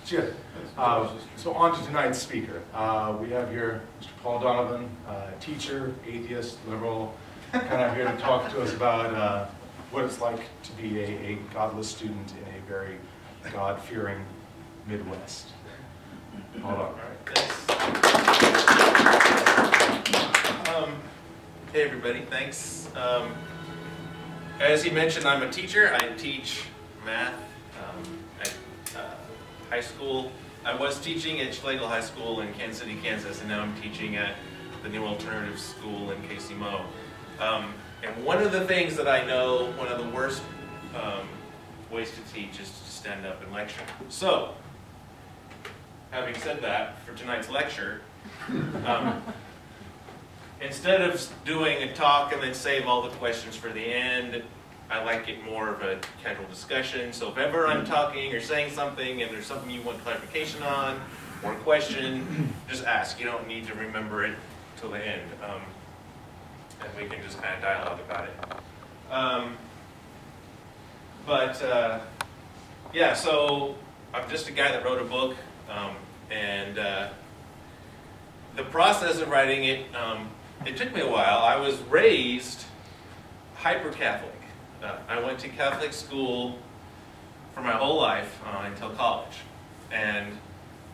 Good. So on to tonight's speaker. We have here Mr. Paul Donovan, teacher, atheist, liberal, kind of here to talk to us about what it's like to be a godless student in a very God-fearing Midwest. Hold on. All right, thanks. Hey everybody, thanks. As he mentioned, I'm a teacher. I teach math at high school. I was teaching at Schlegel High School in Kansas City, Kansas, and now I'm teaching at the New Alternative School in KCMO. And one of the things that I know, one of the worst ways to teach is to stand up and lecture. So, having said that, for tonight's lecture, instead of doing a talk and then save all the questions for the end, I like it more of a casual discussion. So if ever I'm talking or saying something and there's something you want clarification on or a question, just ask. You don't need to remember it till the end. And we can just kind of dialogue about it. Yeah, so I'm just a guy that wrote a book. The process of writing it, it took me a while. I was raised hyper-Catholic. I went to Catholic school for my whole life until college, and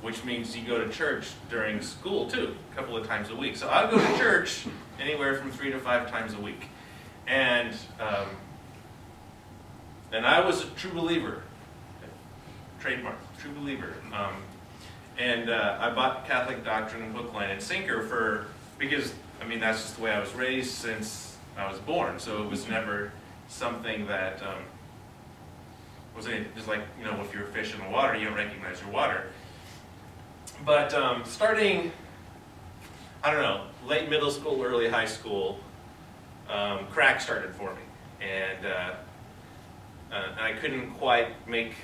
which means you go to church during school too, a couple of times a week. So I go to church anywhere from 3 to 5 times a week, and I was a true believer, trademark, true believer. I bought Catholic Doctrine hook, line, and sinker because I mean that's just the way I was raised since I was born. So it was never something that was just like, you know, if you're a fish in the water, you don't recognize your water. But starting, I don't know, late middle school, early high school, crack started for me, and I couldn't quite make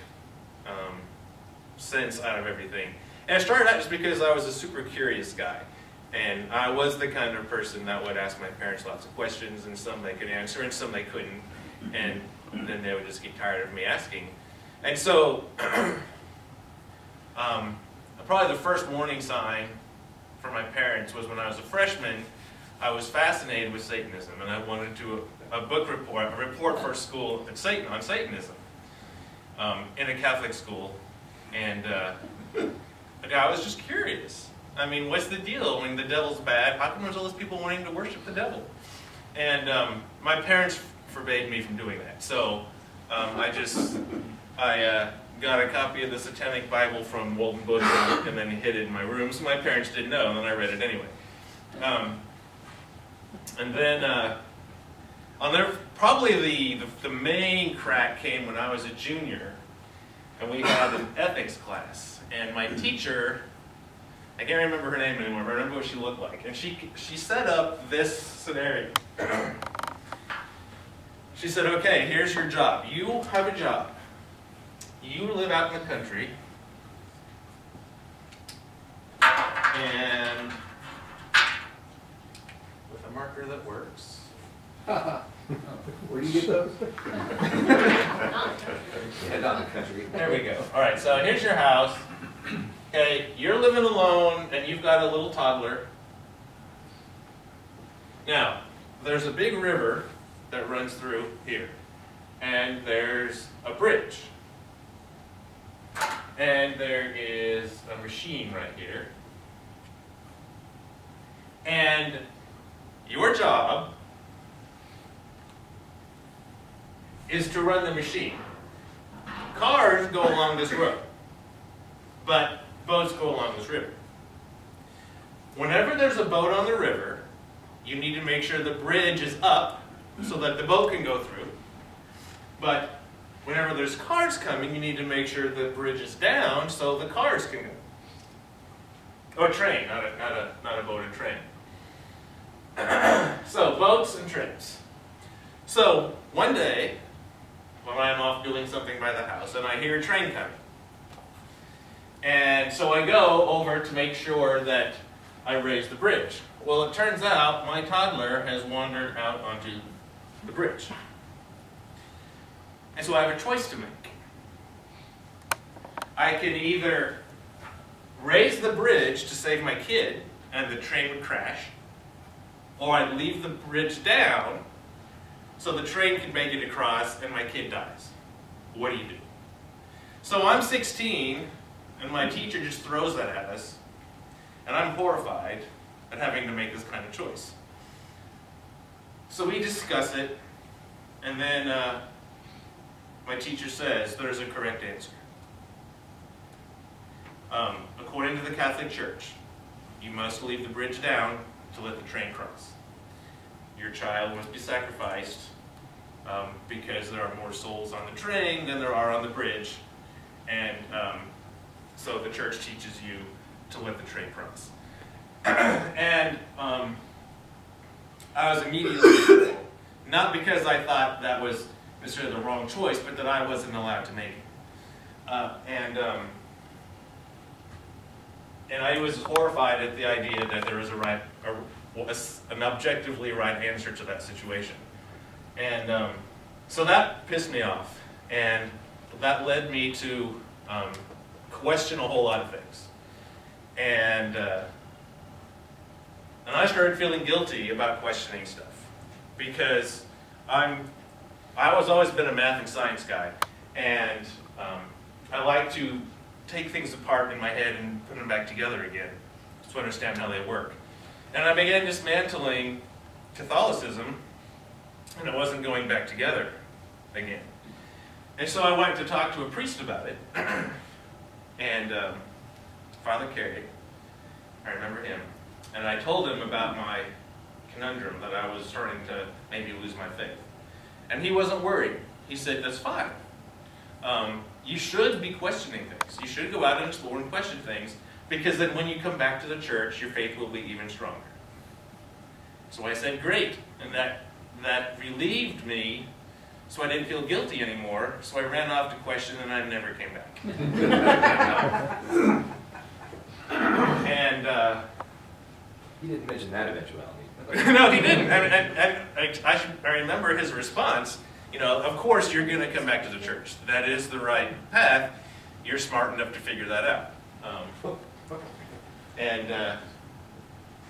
sense out of everything. And I started out just because I was a super curious guy. And I was the kind of person that would ask my parents lots of questions, and some they could answer, and some they couldn't. And then they would just get tired of me asking. And so, probably the first warning sign for my parents was when I was a freshman, I was fascinated with Satanism, and I wanted to do a book report, a report for school on Satanism in a Catholic school. And I was just curious. I mean, what's the deal when the devil's bad? How come there's all these people wanting to worship the devil? And my parents forbade me from doing that. So I got a copy of the Satanic Bible from Walden Book and then hid it in my room, so my parents didn't know, and then I read it anyway. And then probably the main crack came when I was a junior, and we had an ethics class, and my teacher, I can't remember her name anymore, but I remember what she looked like. And she set up this scenario. She said, okay, here's your job. You have a job. You live out in the country. And with a marker that works. Where do you get those? Head out in the country. There we go. All right, so here's your house. Okay, you're living alone, and you've got a little toddler. Now, there's a big river that runs through here, and there's a bridge. And there is a machine right here. And your job is to run the machine. Cars go along this road, but boats go along this river. Whenever there's a boat on the river, you need to make sure the bridge is up so that the boat can go through. But whenever there's cars coming, you need to make sure the bridge is down so the cars can go. Or a train, not a boat, a train. So, boats and trains. So, one day, when I'm off doing something by the house, and I hear a train coming. And so I go over to make sure that I raise the bridge. Well, it turns out my toddler has wandered out onto the bridge. And so I have a choice to make. I can either raise the bridge to save my kid, and the train would crash, or I'd leave the bridge down so the train can make it across and my kid dies. What do you do? So I'm 16, and my teacher just throws that at us, and I'm horrified at having to make this kind of choice. So we discuss it, and then my teacher says there's a correct answer. According to the Catholic Church, you must leave the bridge down to let the train cross. Your child must be sacrificed because there are more souls on the train than there are on the bridge, and so the church teaches you to let the train cross. And I was immediately, not because I thought that was necessarily the wrong choice, but that I wasn't allowed to make it. And I was horrified at the idea that there was an objectively right answer to that situation. And so that pissed me off. And that led me to question a whole lot of things. And I started feeling guilty about questioning stuff. Because I was always been a math and science guy. And I like to take things apart in my head and put them back together again to understand how they work. And I began dismantling Catholicism, and it wasn't going back together again. And so I went to talk to a priest about it, and Father Carey, I remember him, and I told him about my conundrum, that I was starting to maybe lose my faith. And he wasn't worried. He said, that's fine. You should be questioning things. You should go out and explore and question things, because then when you come back to the church, your faith will be even stronger. So I said, great. And that relieved me, so I didn't feel guilty anymore. So I ran off to question, and I never came back. And he didn't mention that eventuality. no, he didn't. I remember his response. You know, of course you're going to come back to the church. That is the right path. You're smart enough to figure that out.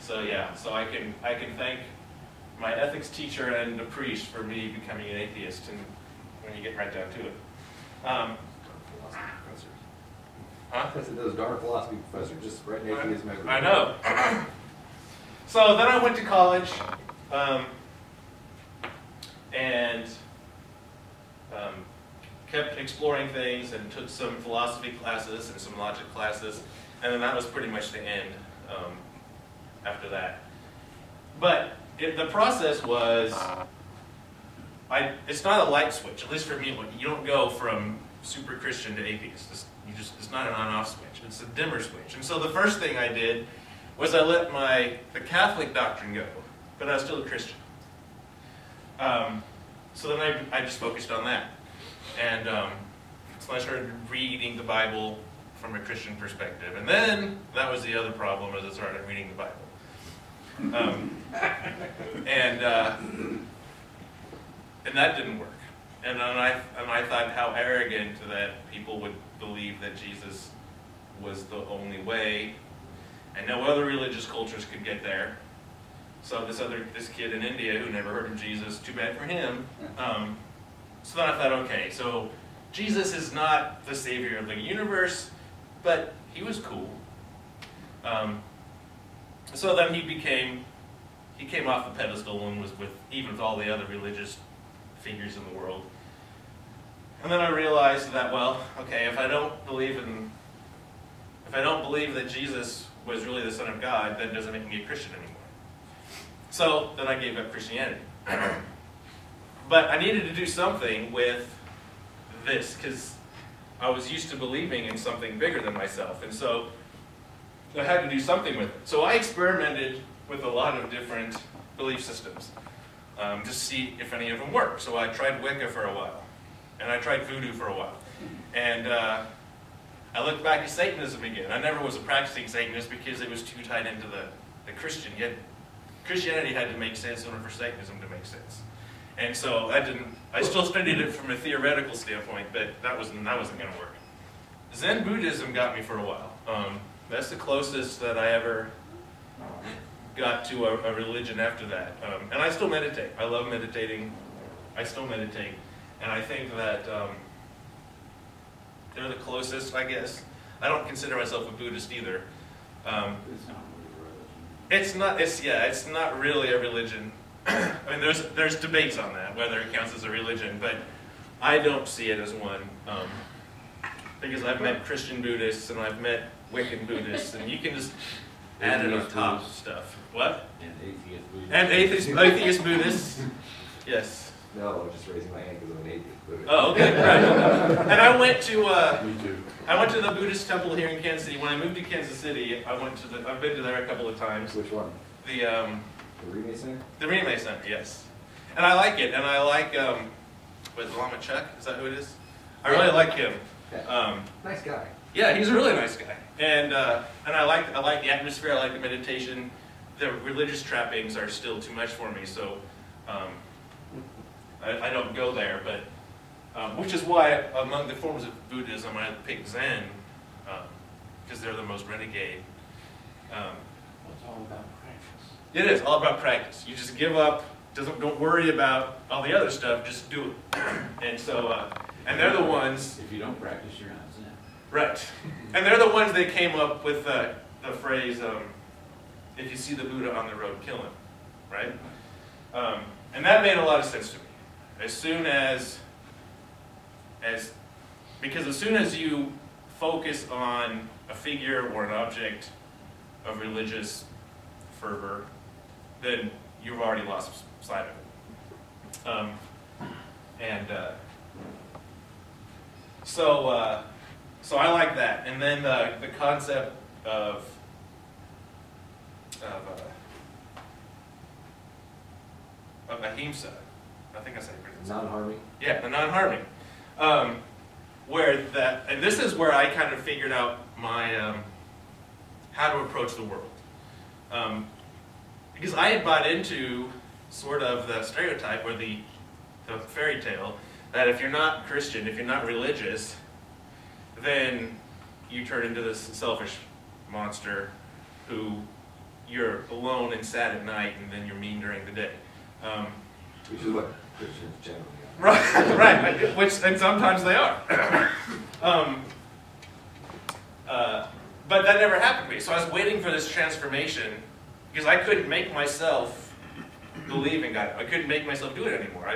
So yeah, so I can thank my ethics teacher and the priest for me becoming an atheist, and when you get right down to it. Huh? I said those dark philosophy professors just spreading atheism everywhere. I know. So then I went to college, and kept exploring things and took some philosophy classes and some logic classes, and then that was pretty much the end after that. But the process was, it's not a light switch, at least for me. You don't go from super Christian to atheist. It's not an on-off switch. It's a dimmer switch. And so the first thing I did was I let the Catholic doctrine go, but I was still a Christian. So then I just focused on that. And so I started reading the Bible from a Christian perspective. And then that was the other problem, as I started reading the Bible. And that didn't work. And I thought how arrogant that people would believe that Jesus was the only way, and no other religious cultures could get there. So this kid in India who never heard of Jesus, too bad for him. So then I thought, okay, so Jesus is not the savior of the universe, but he was cool. So then he came off the pedestal and was even with all the other religious figures in the world. And then I realized that, well, okay, if I don't believe that Jesus was really the Son of God, that doesn't make me a Christian anymore. So then I gave up Christianity. But I needed to do something with this, because I was used to believing in something bigger than myself. And so I had to do something with it. So I experimented with a lot of different belief systems to see if any of them work. So I tried Wicca for a while, and I tried voodoo for a while. And I looked back at Satanism again. I never was a practicing Satanist because it was too tied into the Christian. Yet Christianity had to make sense in order for Satanism to make sense. And so I still studied it from a theoretical standpoint, but that wasn't going to work. Zen Buddhism got me for a while. That's the closest that I ever got to a religion after that. And I still meditate. I love meditating. I still meditate. And I think that they're the closest, I guess. I don't consider myself a Buddhist either. It's not really a religion. I mean, there's debates on that, whether it counts as a religion, but I don't see it as one. Because I've met Christian Buddhists and I've met Wiccan Buddhists, and you can just add it on top of stuff. What? And atheist Buddhists. And atheist Buddhists. Yes. No, I'm just raising my hand because I'm an atheist Buddhist. Oh, okay, right. And I went to Me too. the Buddhist temple here in Kansas City. When I moved to Kansas City, I've been to there a couple of times. Which one? The The Remake Center? The Remake Center, yes. And I like it, and I like with Lama Chuck, is that who it is? I really like him. Nice guy. Yeah, he's a really nice guy. And I like the atmosphere, I like the meditation. The religious trappings are still too much for me, so I don't go there, but which is why among the forms of Buddhism I pick Zen, because they're the most renegade. It's all about practice. It is all about practice. You just give up, don't worry about all the other stuff, just do it. And so, and they're the ones. If you don't practice, you're not Zen. Right. And they're the ones that came up with the phrase, if you see the Buddha on the road, kill him. Right? And that made a lot of sense to me. As soon as you focus on a figure or an object of religious fervor, then you've already lost sight of it. So I like that. And then the concept of ahimsa, I think I said it. Non-harming? Yeah, the non-harming. And this is where I kind of figured out my how to approach the world. Because I had bought into sort of the stereotype or the fairy tale that if you're not Christian, if you're not religious, then you turn into this selfish monster who you're alone and sad at night, and then you're mean during the day. Which is what Christians generally are. Right, right. And sometimes they are. But that never happened to me. So I was waiting for this transformation because I couldn't make myself believe in God. I couldn't make myself do it anymore.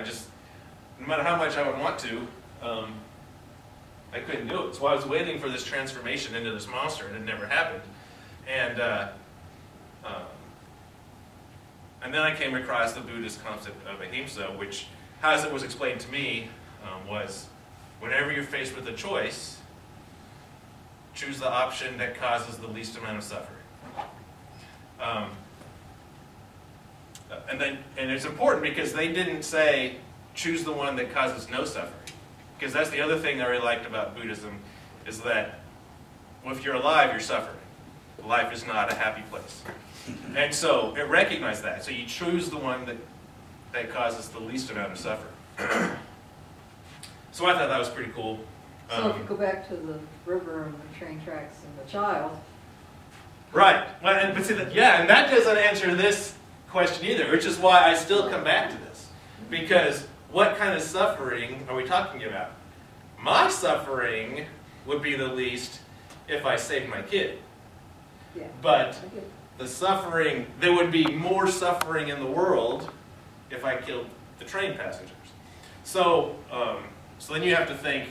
No matter how much I would want to, I couldn't do it. So I was waiting for this transformation into this monster, and it never happened. And then I came across the Buddhist concept of ahimsa, which, as it was explained to me, was whenever you're faced with a choice, choose the option that causes the least amount of suffering. And it's important because they didn't say, choose the one that causes no suffering. Because that's the other thing I really liked about Buddhism, is that if you're alive, you're suffering. Life is not a happy place. And so it recognized that. So you choose the one that causes the least amount of suffering. So I thought that was pretty cool. So if you go back to the river and the train tracks and the child. Right. Well, and that doesn't answer this question either, which is why I still come back to this. Because what kind of suffering are we talking about? My suffering would be the least if I saved my kid. Yeah. But the suffering, there would be more suffering in the world if I killed the train passengers. So, so then you have to think,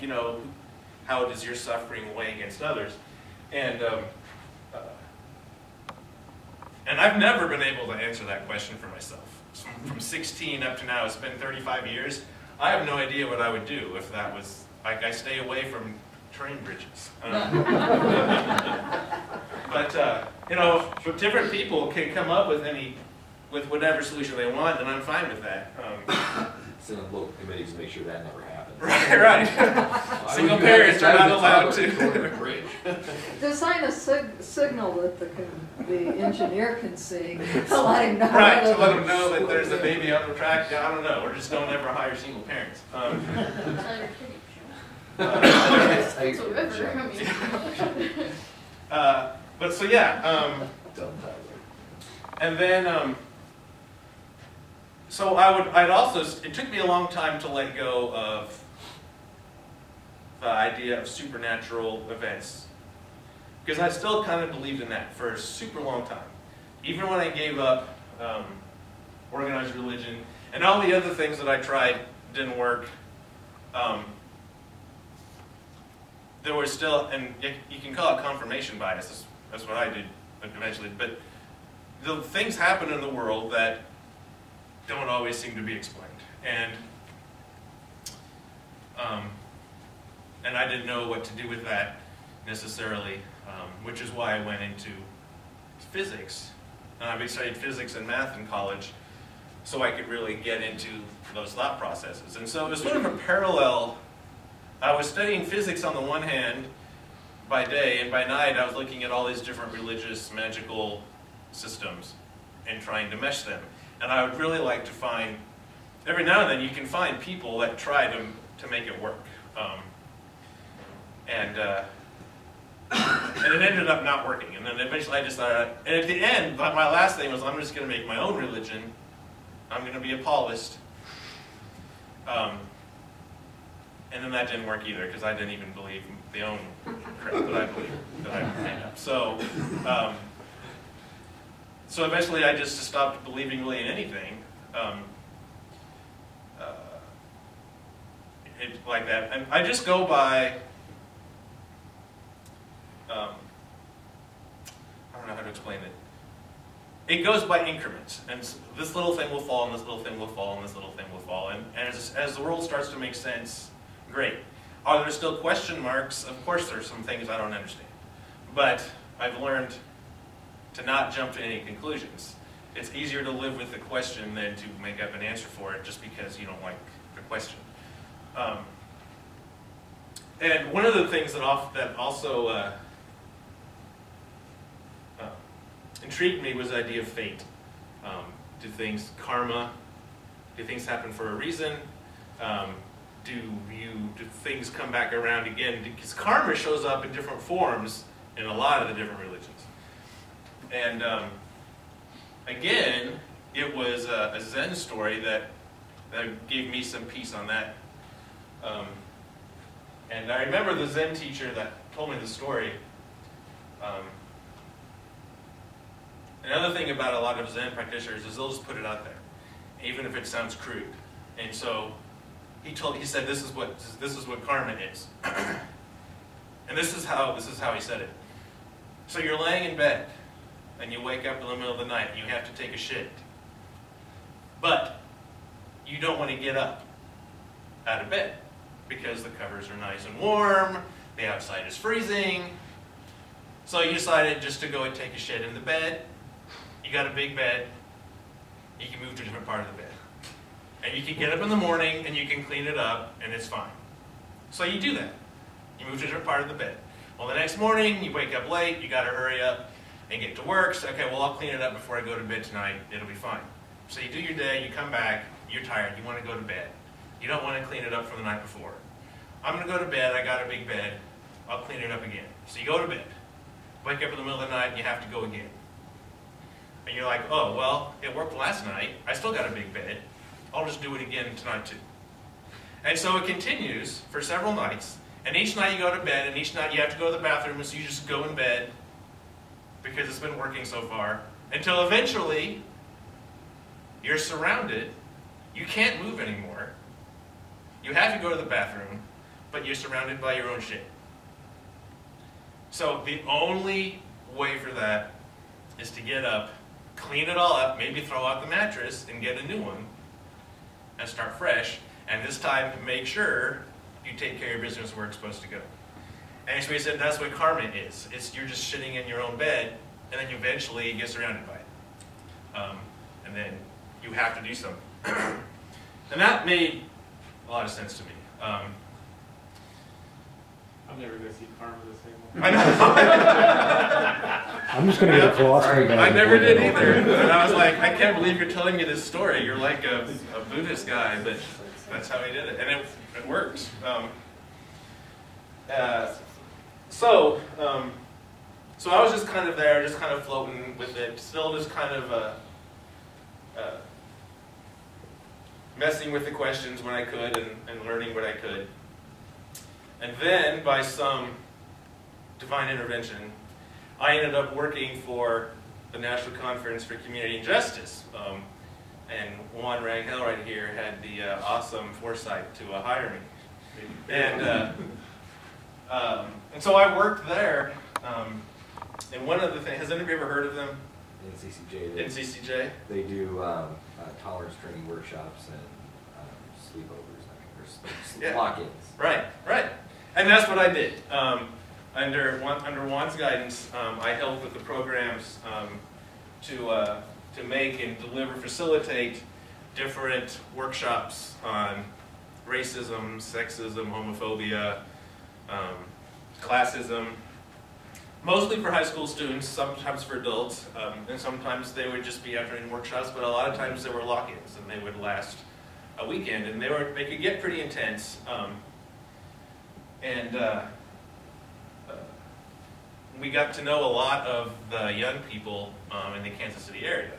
how does your suffering weigh against others? And I've never been able to answer that question for myself. From 16 up to now, it's been 35 years. I have no idea what I would do if that was, like, I stay away from train bridges. But different people can come up with whatever solution they want, and I'm fine with that. Send a local committee to make sure that never happens. Right. Single parents are not allowed to. Design a signal that the engineer can see to let him know. Right, to let them know that there's a baby on the track. Yeah, I don't know. Or just don't ever hire single parents. It's a river, I mean. But so yeah, and then so I'd also, it took me a long time to let go of the idea of supernatural events, because I still kind of believed in that for a super long time. Even when I gave up organized religion and all the other things that I tried didn't work, there was still, and you can call it confirmation bias, that's what I did eventually, but the things happen in the world that don't always seem to be explained. And I didn't know what to do with that necessarily, which is why I went into physics. I studied physics and math in college so I could really get into those thought processes. And so it was sort of a parallel. I was studying physics on the one hand by day, and by night I was looking at all these different religious, magical systems and trying to mesh them. And I would really like to find, every now and then you can find people that try to make it work. And it ended up not working. And then eventually I decided, and at the end, my last thing was I'm just going to make my own religion. I'm going to be a Paulist. And then that didn't work either, because I didn't even believe the own crap that I believed that I made up. So, so eventually I just stopped believing really in anything like that. And I just go by, I don't know how to explain it. It goes by increments, and this little thing will fall, and this little thing will fall, and this little thing will fall. And as the world starts to make sense, great. Are there still question marks? Of course there's some things I don't understand. But I've learned to not jump to any conclusions. It's easier to live with the question than to make up an answer for it just because you don't like the question. And one of the things that also intrigued me was the idea of fate. Do karma, do things happen for a reason? Do things come back around again? Because karma shows up in different forms in a lot of the different religions. And again, it was a Zen story that gave me some peace on that. And I remember the Zen teacher that told me the story. Another thing about a lot of Zen practitioners is they'll just put it out there, even if it sounds crude. And so he said, this is what karma is. And this is how he said it. So you're laying in bed, and you wake up in the middle of the night, and you have to take a shit. But you don't want to get up out of bed because the covers are nice and warm, the outside is freezing. So you decided just to go and take a shit in the bed. You got a big bed. You can move to a different part of the bed. And you can get up in the morning and you can clean it up and it's fine. So you do that. You move to a different part of the bed. Well, the next morning you wake up late, you got to hurry up and get to work. So, okay, well, I'll clean it up before I go to bed tonight. It'll be fine. So you do your day, you come back, you're tired, you want to go to bed. You don't want to clean it up from the night before. I'm going to go to bed, I got a big bed, I'll clean it up again. So you go to bed, wake up in the middle of the night, and you have to go again. And you're like, oh, well, it worked last night, I still got a big bed, I'll just do it again tonight too. And so it continues for several nights, and each night you go to bed, and each night you have to go to the bathroom, and so you just go in bed, because it's been working so far, until eventually you're surrounded, you can't move anymore, you have to go to the bathroom, but you're surrounded by your own shit. So the only way for that is to get up, clean it all up, maybe throw out the mattress and get a new one, and start fresh, and this time make sure you take care of your business where it's supposed to go. And so he said that's what karma is. You're just shitting in your own bed, and then you eventually get surrounded by it. And then you have to do something. And that made a lot of sense to me. I'm never going to see karma the same I way. know. I'm just going to get a philosophy bag. I never did either. And I was like, I can't believe you're telling me this story. You're like a Buddhist guy, but that's how he did it. And it worked. so I was just kind of there, just kind of floating with it, still just kind of messing with the questions when I could and learning what I could. And then, by some divine intervention, I ended up working for the National Conference for Community and Justice. And Juan Rangel right here had the awesome foresight to hire me. And so I worked there. And one of the things, has anybody ever heard of them? NCCJ. NCCJ? They do tolerance training workshops and sleepovers. Yeah. Lock-ins. Right, right. And that's what I did. Under Juan's guidance, I helped with the programs to make and deliver, facilitate different workshops on racism, sexism, homophobia, classism, mostly for high school students, sometimes for adults, and sometimes they would just be afternoon workshops, but a lot of times they were lock-ins, and they would last a weekend, and they could get pretty intense. We got to know a lot of the young people in the Kansas City area,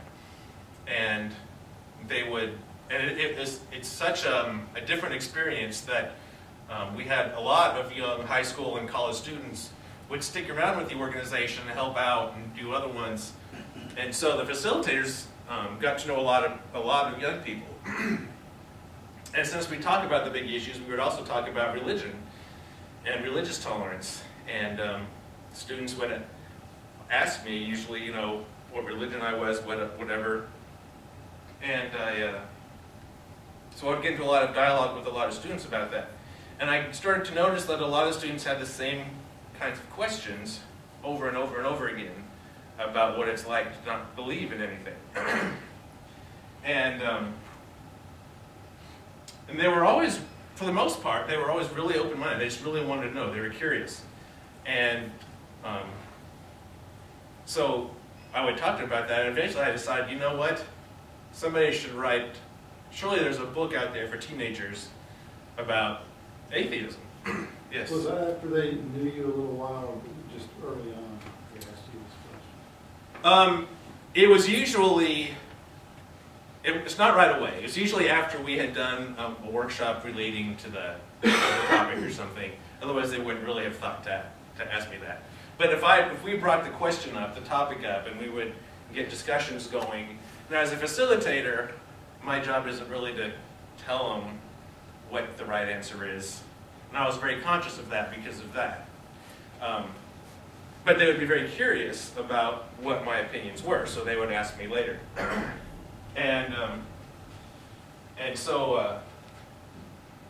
and they would, and it's such a different experience that we had a lot of young high school and college students would stick around with the organization and help out and do other ones, and so the facilitators got to know a lot of young people. And since we talk about the big issues, we would also talk about religion and religious tolerance. And students would ask me, usually, what religion I was, whatever. And so I would get into a lot of dialogue with a lot of students about that. And I started to notice that a lot of students had the same kinds of questions over and over and over again about what it's like to not believe in anything. And they were always, for the most part, they were always really open-minded. They just really wanted to know. They were curious. And so I would talk to them about that, and eventually I decided, you know what? Somebody should write, surely there's a book out there for teenagers about atheism. Yes? Was that after they knew you a little while, or just early on, they asked you this question? It was usually, it's not right away. It was usually after we had done a workshop relating to the topic or something. Otherwise, they wouldn't really have thought to ask me that. But if we brought the question up, the topic up, and we would get discussions going. Now, as a facilitator, my job isn't really to tell them what the right answer is. And I was very conscious of that because of that. But they would be very curious about what my opinions were, so they would ask me later. And so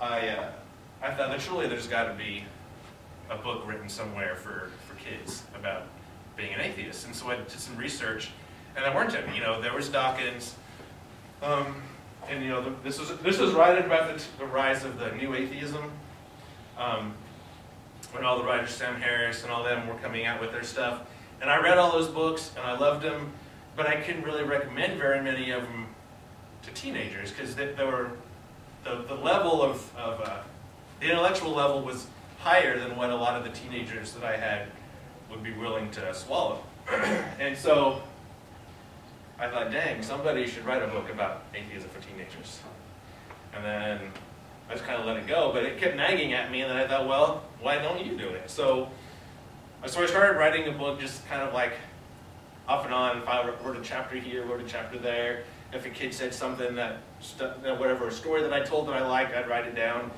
I thought that surely there's got to be a book written somewhere for kids about being an atheist. And so I did some research, and there weren't any. There was Dawkins, and this was right at about the rise of the new atheism, when all the writers, Sam Harris and all them, were coming out with their stuff. And I read all those books, and I loved them, but I couldn't really recommend very many of them to teenagers, because the level of the intellectual level was higher than what a lot of the teenagers that I had would be willing to swallow. And so I thought, dang, somebody should write a book about atheism for teenagers. And then I just kind of let it go, but it kept nagging at me, and then I thought, well, why don't you do it? So I started writing a book, just kind of like off and on. If I wrote a chapter here, wrote a chapter there. If a kid said something that, whatever, a story that I told that I liked, I'd write it down.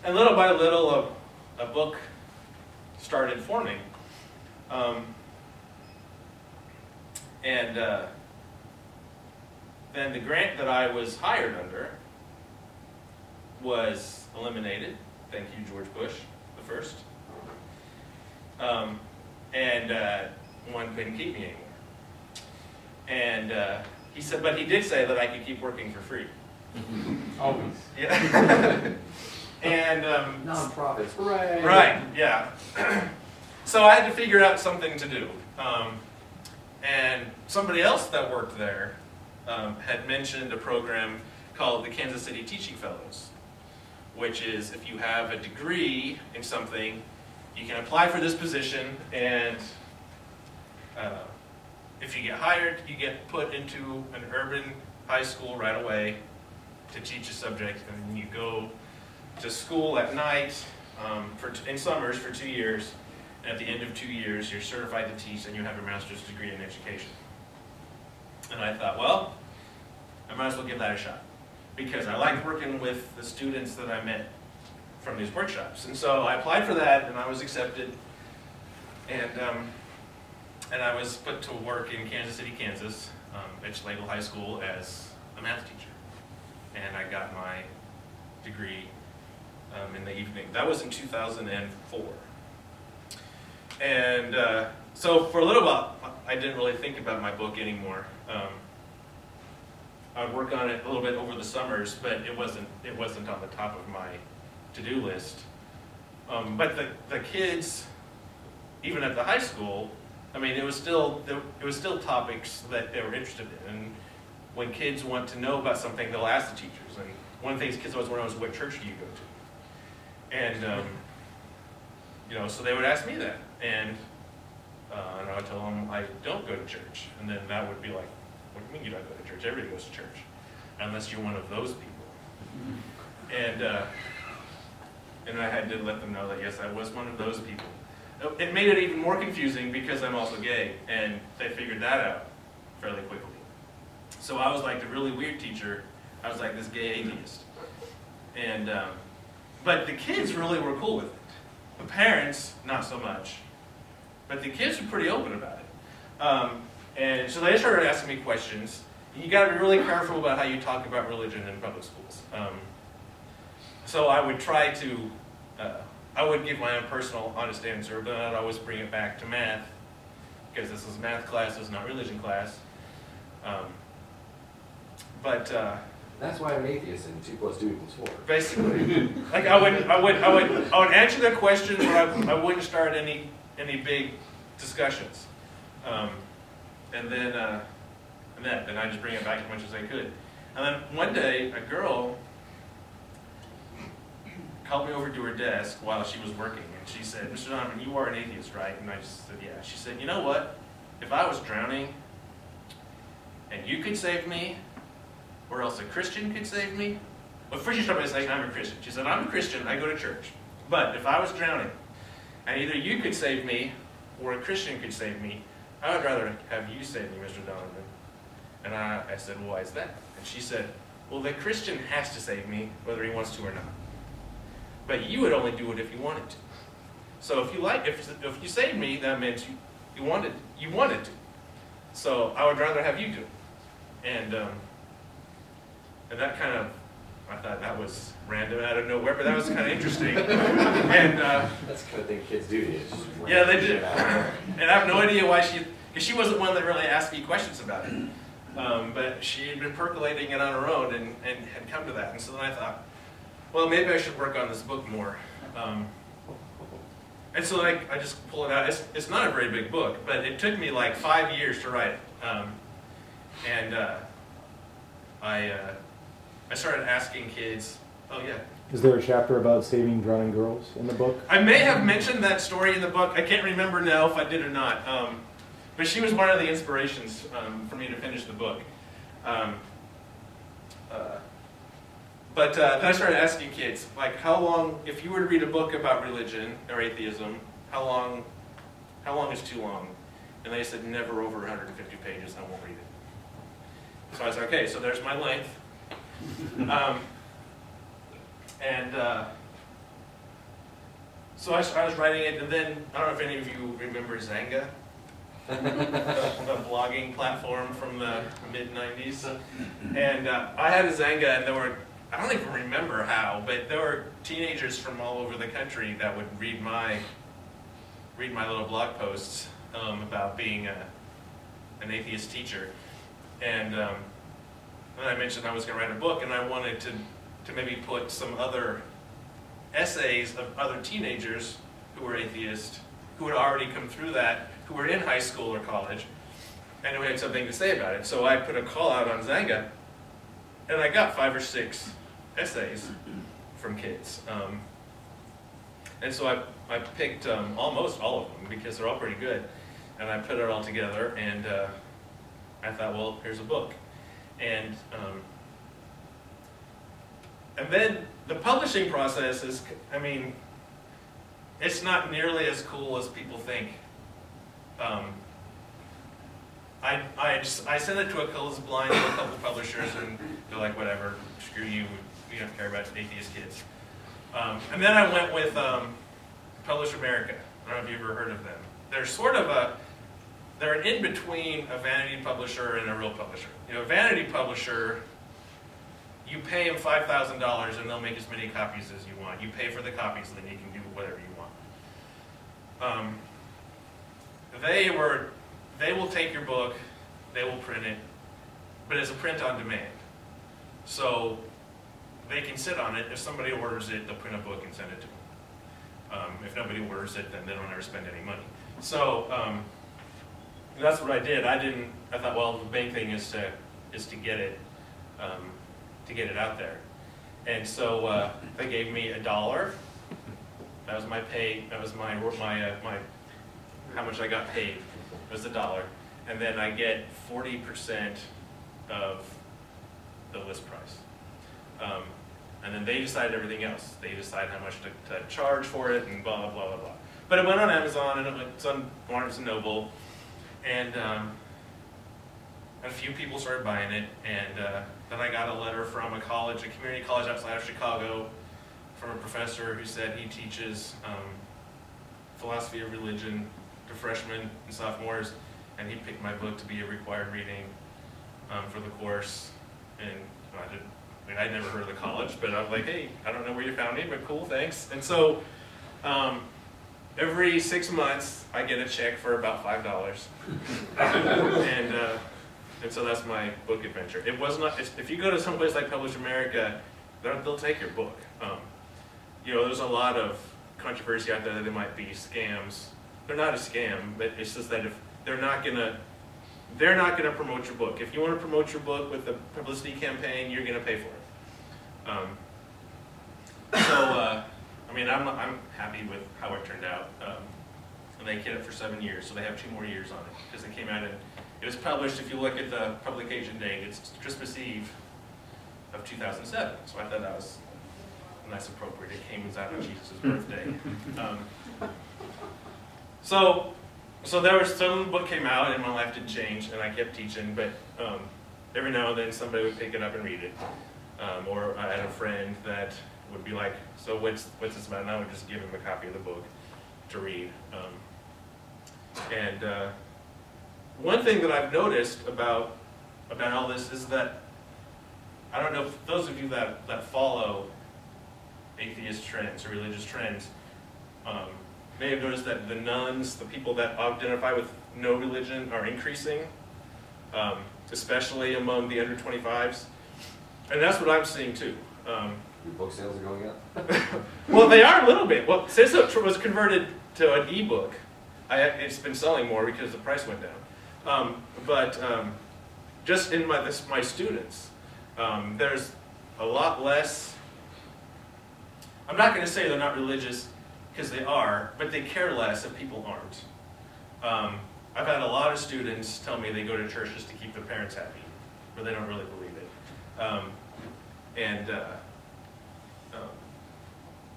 And little by little, a book started forming. Then the grant that I was hired under was eliminated. Thank you, George Bush, the first. One couldn't keep me anymore. And he said, but he did say that I could keep working for free. Always. Yeah. And nonprofits, hooray! Right, yeah. So I had to figure out something to do. And somebody else that worked there had mentioned a program called the Kansas City Teaching Fellows, which is if you have a degree in something, you can apply for this position, and if you get hired, you get put into an urban high school right away to teach a subject, and you go to school at night in summers for 2 years, and at the end of 2 years, you're certified to teach, and you have a master's degree in education. And I thought, well, I might as well give that a shot, because I liked working with the students that I met from these workshops. And so I applied for that, and I was accepted, and I was put to work in Kansas City, Kansas, at Schlegel High School as a math teacher. And I got my degree in the evening. That was in 2004. And so for a little while, I didn't really think about my book anymore. I would work on it a little bit over the summers, but it wasn't on the top of my to-do list. But the kids, even at the high school, I mean, it was still topics that they were interested in. And when kids want to know about something, they'll ask the teachers. And one of the things kids always want to know is, what church do you go to? And you know, so they would ask me that, and I would tell them I don't go to church, and then that would be like, what do you mean you don't go to church? Everybody goes to church, unless you're one of those people. And I had to let them know that yes, I was one of those people. It made it even more confusing because I'm also gay, and they figured that out fairly quickly. So I was like the really weird teacher. I was like this gay atheist. And but the kids really were cool with it. The parents, not so much. But the kids were pretty open about it. And so they started asking me questions. You got to be really careful about how you talk about religion in public schools. So I would try to, I would give my own personal, honest answer, but I'd always bring it back to math, because this is math class, this is not religion class. That's why I'm an atheist, and 2 + 2 = 4. Basically, like I would answer their questions, but I wouldn't start any big discussions, and then I just bring it back as much as I could. And then one day, a girl called me over to her desk while she was working, and she said, "Mr. Donovan, you are an atheist, right?" And I just said, "Yeah." She said, "You know what? If I was drowning, and you could save me, or else a Christian could save me." But first she started by saying, "I'm a Christian." She said, "I'm a Christian, I go to church. But if I was drowning, and either you could save me, or a Christian could save me, I would rather have you save me, Mr. Donovan." And I said, "Well, why is that?" And she said, "Well, the Christian has to save me, whether he wants to or not. But you would only do it if you wanted to. So if you saved me, that meant you wanted to. So I would rather have you do it." And that kind of, I thought that was random out of nowhere, but that was kind of interesting. And That's the kind of thing kids do. yeah, they do. And I have no idea why because she wasn't one that really asked me questions about it. But she had been percolating it on her own and had come to that. And so then I thought, well, maybe I should work on this book more. And so I just pull it out. It's not a very big book, but it took me like 5 years to write it. I started asking kids, oh yeah. Is there a chapter about saving drowning girls in the book? I may have mentioned that story in the book. I can't remember now if I did or not. But she was one of the inspirations for me to finish the book. But then I started asking kids, like, how long, if you were to read a book about religion or atheism, how long is too long? And they said, never over 150 pages, I won't read it. So I said, okay, so there's my length. So I was writing it, and then, I don't know if any of you remember Zanga, the blogging platform from the mid-90s. And I had a Zanga, and there were, I don't even remember how, but there were teenagers from all over the country that would read my little blog posts about being an atheist teacher. And then I mentioned I was going to write a book, and I wanted to maybe put some other essays of other teenagers who were atheists, who had already come through that, who were in high school or college, and who had something to say about it. So I put a call out on Zanga, and I got 5 or 6 essays from kids. And so I picked almost all of them because they're all pretty good. And I put it all together, and I thought, well, here's a book. And then the publishing process is, I mean, it's not nearly as cool as people think. I sent it to a couple publishers, and they're like, whatever, screw you, we don't care about atheist kids. And then I went with Publish America. I don't know if you've ever heard of them. They're sort of they're an in-between a vanity publisher and a real publisher. You know, a vanity publisher, you pay them $5,000 and they'll make as many copies as you want. You pay for the copies, then you can do whatever you want. They will take your book, they will print it, but it's a print on demand. So they can sit on it. If somebody orders it, they'll print a book and send it to them. If nobody orders it, then they don't ever spend any money. So that's what I did. I thought, well, the main thing is to get it out there. And so they gave me $1. That was my pay. That was my how much I got paid was $1. And then I get 40% of the list price. And then they decide everything else. They decide how much to charge for it and blah, blah, blah, blah, blah. But it went on Amazon, and it's on Barnes & Noble, and a few people started buying it, and then I got a letter from a community college outside of Chicago, from a professor who said he teaches philosophy of religion to freshmen and sophomores, and he picked my book to be a required reading for the course. And I'd never heard of the college, but I was like, hey, I don't know where you found me, but cool, thanks. And so every 6 months, I get a check for about $5. And so that's my book adventure. It was not, if you go to some place like Publish America, they'll take your book. You know, there's a lot of controversy out there that they might be scams. They're not a scam, but it's just that if they're not gonna promote your book. If you want to promote your book with a publicity campaign, you're gonna pay for it. I mean, I'm happy with how it turned out. And they kept it for 7 years, so they have 2 more years on it because it came out in. It was published. If you look at the publication date, it's Christmas Eve of 2007. So I thought that was nice, appropriate. It came out on Jesus' birthday. So there was some book came out, and my life didn't change, and I kept teaching. But every now and then, somebody would pick it up and read it, or I had a friend that would be like, "So what's this about?" And I would just give him a copy of the book to read. One thing that I've noticed about all this is that I don't know if those of you that follow atheist trends or religious trends may have noticed that the nones, the people that identify with no religion, are increasing, especially among the under 25s. And that's what I'm seeing too. Your book sales are going up? Well, they are a little bit. Well, since it was converted to an ebook, it's been selling more because the price went down. Just in my students, there's a lot less. I'm not going to say they're not religious, because they are, but they care less if people aren't. I've had a lot of students tell me they go to church just to keep their parents happy, but they don't really believe it.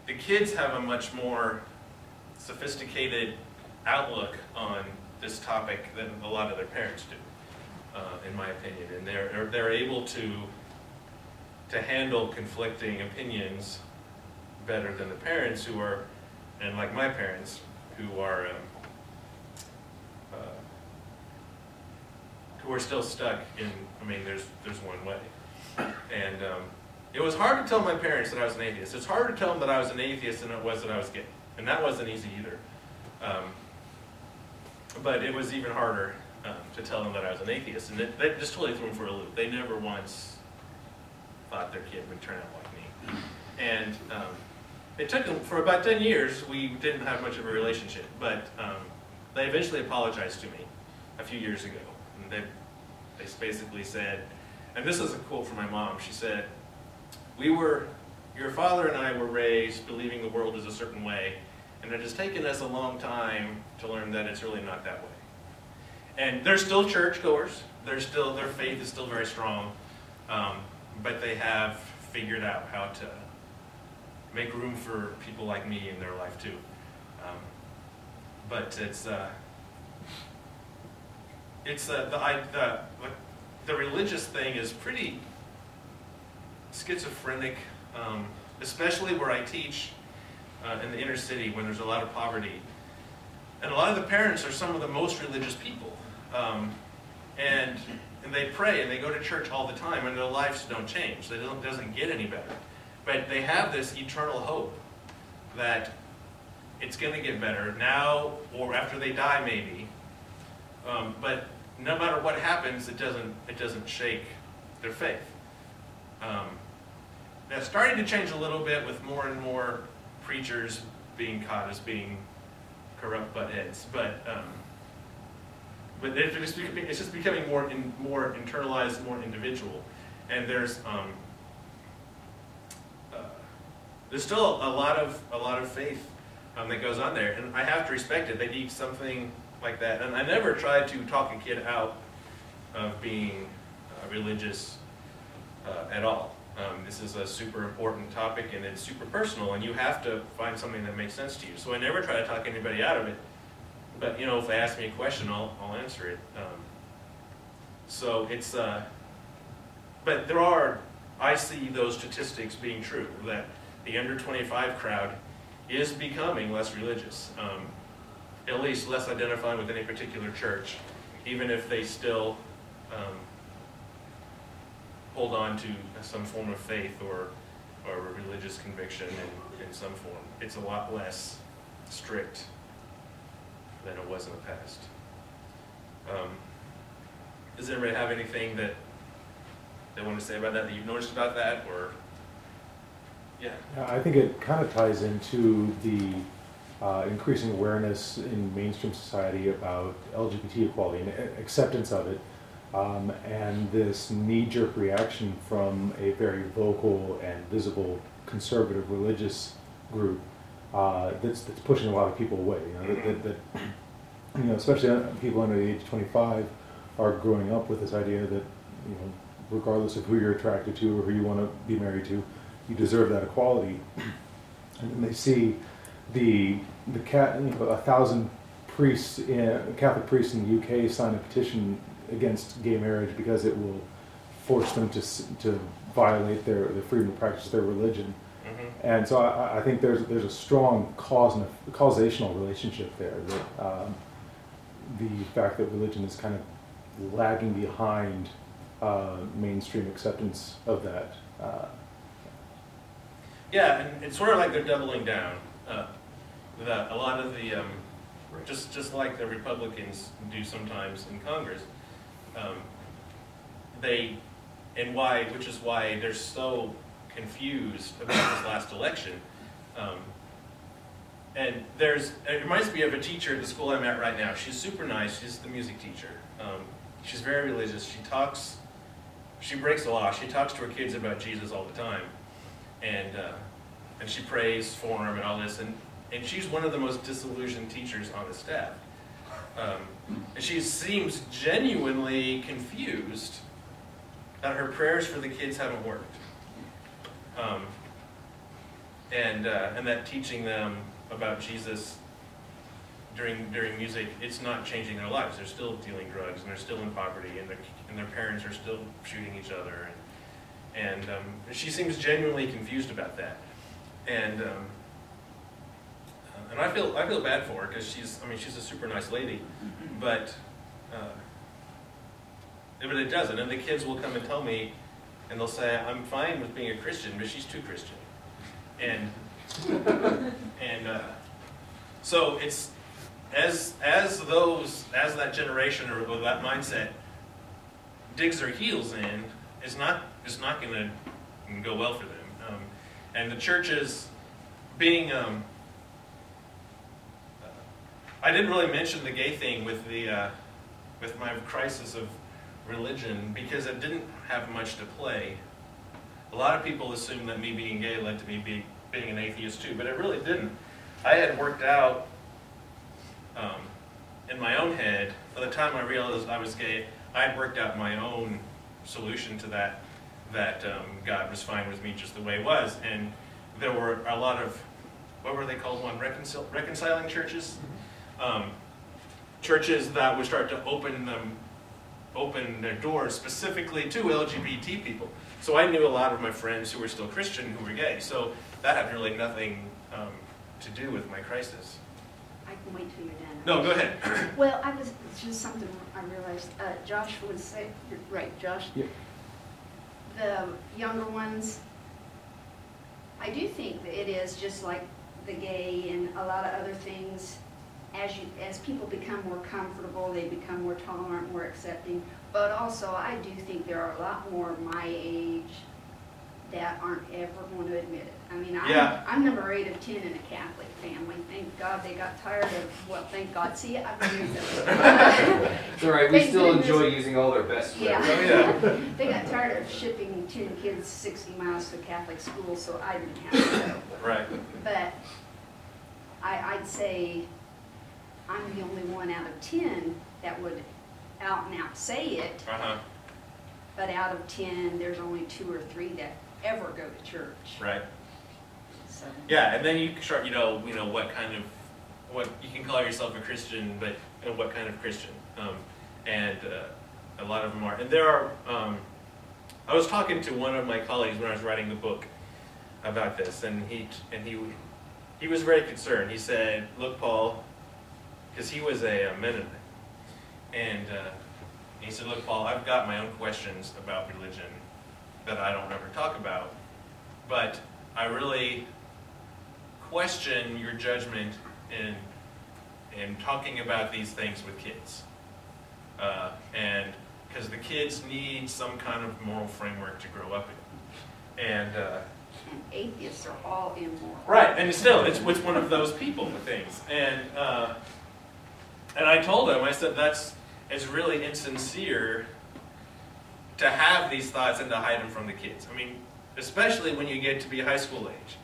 The kids have a much more sophisticated outlook on this topic than a lot of their parents do, in my opinion. And they're able to handle conflicting opinions better than the parents who are, and like my parents, who are still stuck in, I mean, there's one way. And it was hard to tell my parents that I was an atheist. It's harder to tell them that I was an atheist than it was that I was gay. And that wasn't easy either. But it was even harder to tell them that I was an atheist. And that just totally threw them for a loop. They never once thought their kid would turn out like me. And it took them, for about 10 years, we didn't have much of a relationship. But they eventually apologized to me a few years ago. And they basically said, and this is a quote from my mom, she said, your father and I were raised believing the world is a certain way, And it has taken us a long time to learn that it's really not that way. And they're still churchgoers. Their faith is still very strong. But they have figured out how to make room for people like me in their life too. But the religious thing is pretty schizophrenic, especially where I teach in the inner city when there's a lot of poverty. And a lot of the parents are some of the most religious people. And they pray and they go to church all the time and their lives don't change. It doesn't get any better. But they have this eternal hope that it's going to get better now or after they die maybe. But no matter what happens, it doesn't shake their faith. That's starting to change a little bit with more and more preachers being caught as being corrupt buttheads. But it's just becoming more internalized, more individual. And there's still a lot of faith that goes on there, and I have to respect it. They need something like that, and I never try to talk a kid out of being religious at all. This is a super important topic, and it's super personal, and you have to find something that makes sense to you. So I never try to talk anybody out of it. But you know, if they ask me a question, I'll answer it. So it's, but I see those statistics being true, that the under 25 crowd is becoming less religious, at least less identified with any particular church, even if they still hold on to some form of faith or a religious conviction in some form. It's a lot less strict than it was in the past. Does anybody have anything that they want to say about that you've noticed about that, or? Yeah. I think it kind of ties into the increasing awareness in mainstream society about LGBT equality and acceptance of it, and this knee-jerk reaction from a very vocal and visible conservative religious group that's pushing a lot of people away. You know, especially people under the age of 25 are growing up with this idea that, you know, regardless of who you're attracted to or who you want to be married to, you deserve that equality. And then they see the 1,000 priests, Catholic priests in the UK sign a petition against gay marriage because it will force them to violate their freedom to practice their religion. And so I think there's a strong causational relationship there, that the fact that religion is kind of lagging behind mainstream acceptance of that. Yeah, and it's sort of like they're doubling down. A lot of the, just like the Republicans do sometimes in Congress, which is why they're so confused about this last election. And it reminds me of a teacher at the school I'm at right now. She's super nice. She's the music teacher. She's very religious. She breaks the law. She talks to her kids about Jesus all the time. And she prays for him and all this. And she's one of the most disillusioned teachers on the staff. And she seems genuinely confused that her prayers for the kids haven't worked. And that teaching them about Jesus during music, it's not changing their lives. They're still dealing drugs, and they're still in poverty, and their parents are still shooting each other. And she seems genuinely confused about that. And I feel bad for her, because she's a super nice lady, but it doesn't. And the kids will come and tell me, and they'll say, I'm fine with being a Christian, but she's too Christian. And so it's as that generation or that mindset digs their heels in, it's not going to go well for them. And the churches being I didn't really mention the gay thing with my crisis of religion, because it didn't have much to play. A lot of people assume that me being gay led to me being an atheist too, but it really didn't. I had worked out in my own head, by the time I realized I was gay, I had worked out my own solution to that, that God was fine with me just the way it was. And there were a lot of, what were they called, reconciling churches? Churches that would start to open their doors specifically to LGBT people. So I knew a lot of my friends who were still Christian who were gay. So that had really nothing to do with my crisis. I can wait till you're done. No, go ahead. Well, it's just something I realized. Josh would say, you're right, Josh. Yep. The younger ones, I do think that it is just like the gay and a lot of other things. As people become more comfortable, they become more tolerant, more accepting. But also, I do think there are a lot more my age that aren't ever going to admit it. I mean, I'm number 8 of 10 in a Catholic family. Thank God they got tired of, well, thank God. See, I've been doing that. It's all right, we still enjoy using all their best friends. Yeah. Oh, yeah. They got tired of shipping 10 kids 60 miles to Catholic school, so I didn't have to go. Right. But I'd say I'm the only one out of 10 that would out and out say it. Uh-huh. But out of 10, there's only 2 or 3 that ever go to church. Right. So. Yeah, and then you start, you know, what you can call yourself a Christian, but what kind of Christian? And a lot of them are. And there are. I was talking to one of my colleagues when I was writing the book about this, and he was very concerned. He said, "Look, Paul," because he was a Mennonite, and he said, "Look, Paul, I've got my own questions about religion that I don't ever talk about, but I really question your judgment in talking about these things with kids, and because the kids need some kind of moral framework to grow up in, and atheists are all immoral." Right, and still, it's one of those people things, and I told him, I said, it's really insincere to have these thoughts and to hide them from the kids. I mean, especially when you get to be high school age.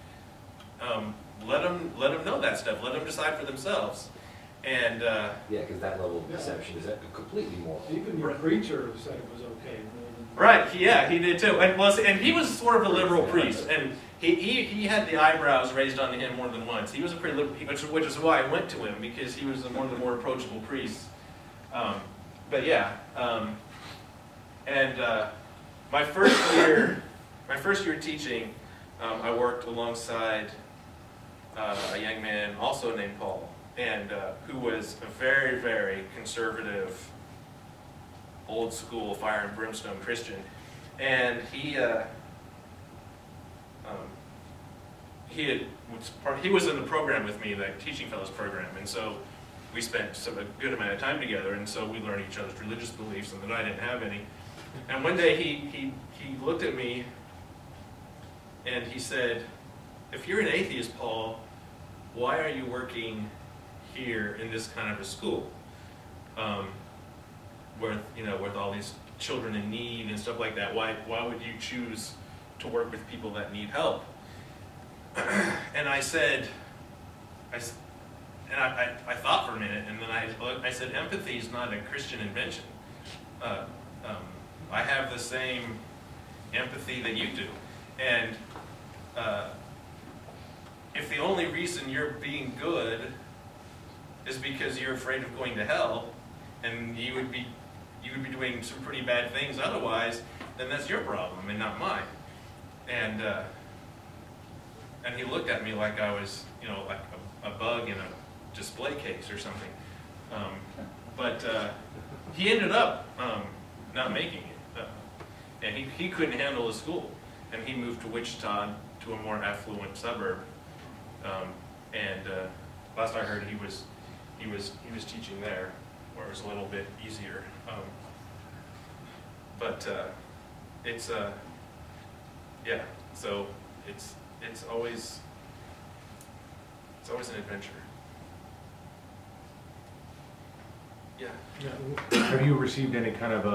Let them know that stuff. Let them decide for themselves. And yeah, because that level of deception is completely moral. Even your preacher said it was okay. right, he did too. And he was sort of a liberal priest, and he had the eyebrows raised onto him more than once. He was a pretty liberal, which is why I went to him, because he was one of the more approachable priests. But yeah, my first year teaching, I worked alongside a young man also named Paul, and who was a very, very conservative, old school, fire and brimstone Christian, and he was in the program with me, the Teaching Fellows program, and so we spent a good amount of time together, and so we learned each other's religious beliefs, and that I didn't have any. And one day he looked at me and he said, "If you're an atheist, Paul, why are you working here in this kind of a school, with all these children in need and stuff like that? Why would you choose to work with people that need help?" And I said, I thought for a minute, and then I said, "Empathy is not a Christian invention. I have the same empathy that you do. And if the only reason you're being good is because you're afraid of going to hell, and you would be doing some pretty bad things otherwise, then that's your problem and not mine." And he looked at me like I was, like a bug in a display case or something. But he ended up not making it. And he couldn't handle the school. And he moved to Wichita, to a more affluent suburb. Last I heard, he was teaching there, where it was a little bit easier. Yeah. So it's always an adventure. Yeah. Have you received any kind of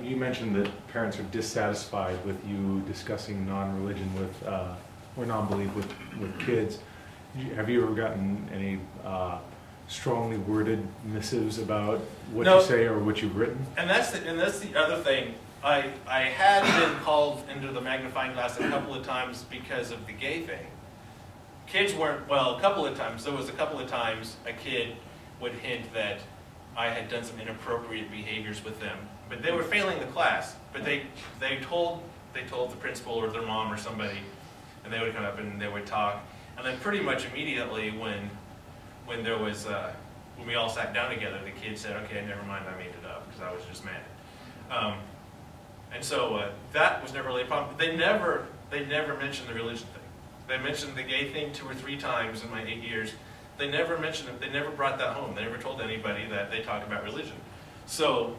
you mentioned that parents are dissatisfied with you discussing non-religion with, or non-belief with kids. Have you ever gotten any strongly worded missives about what No. you say or what you've written? And that's the other thing. I had been called into the magnifying glass a couple of times because of the gay thing. Kids weren't, well, a couple of times. There was a couple of times a kid would hint that I had done some inappropriate behaviors with them, but they were failing the class. But they told the principal or their mom or somebody, and they would come up and they would talk. And then pretty much immediately when there was when we all sat down together, the kid said, "Okay, never mind, I made it up because I was just mad." And so that was never really a problem. They never mentioned the religion thing. They mentioned the gay thing 2 or 3 times in my 8 years. They never mentioned it. They never brought that home. They never told anybody that they talk about religion. So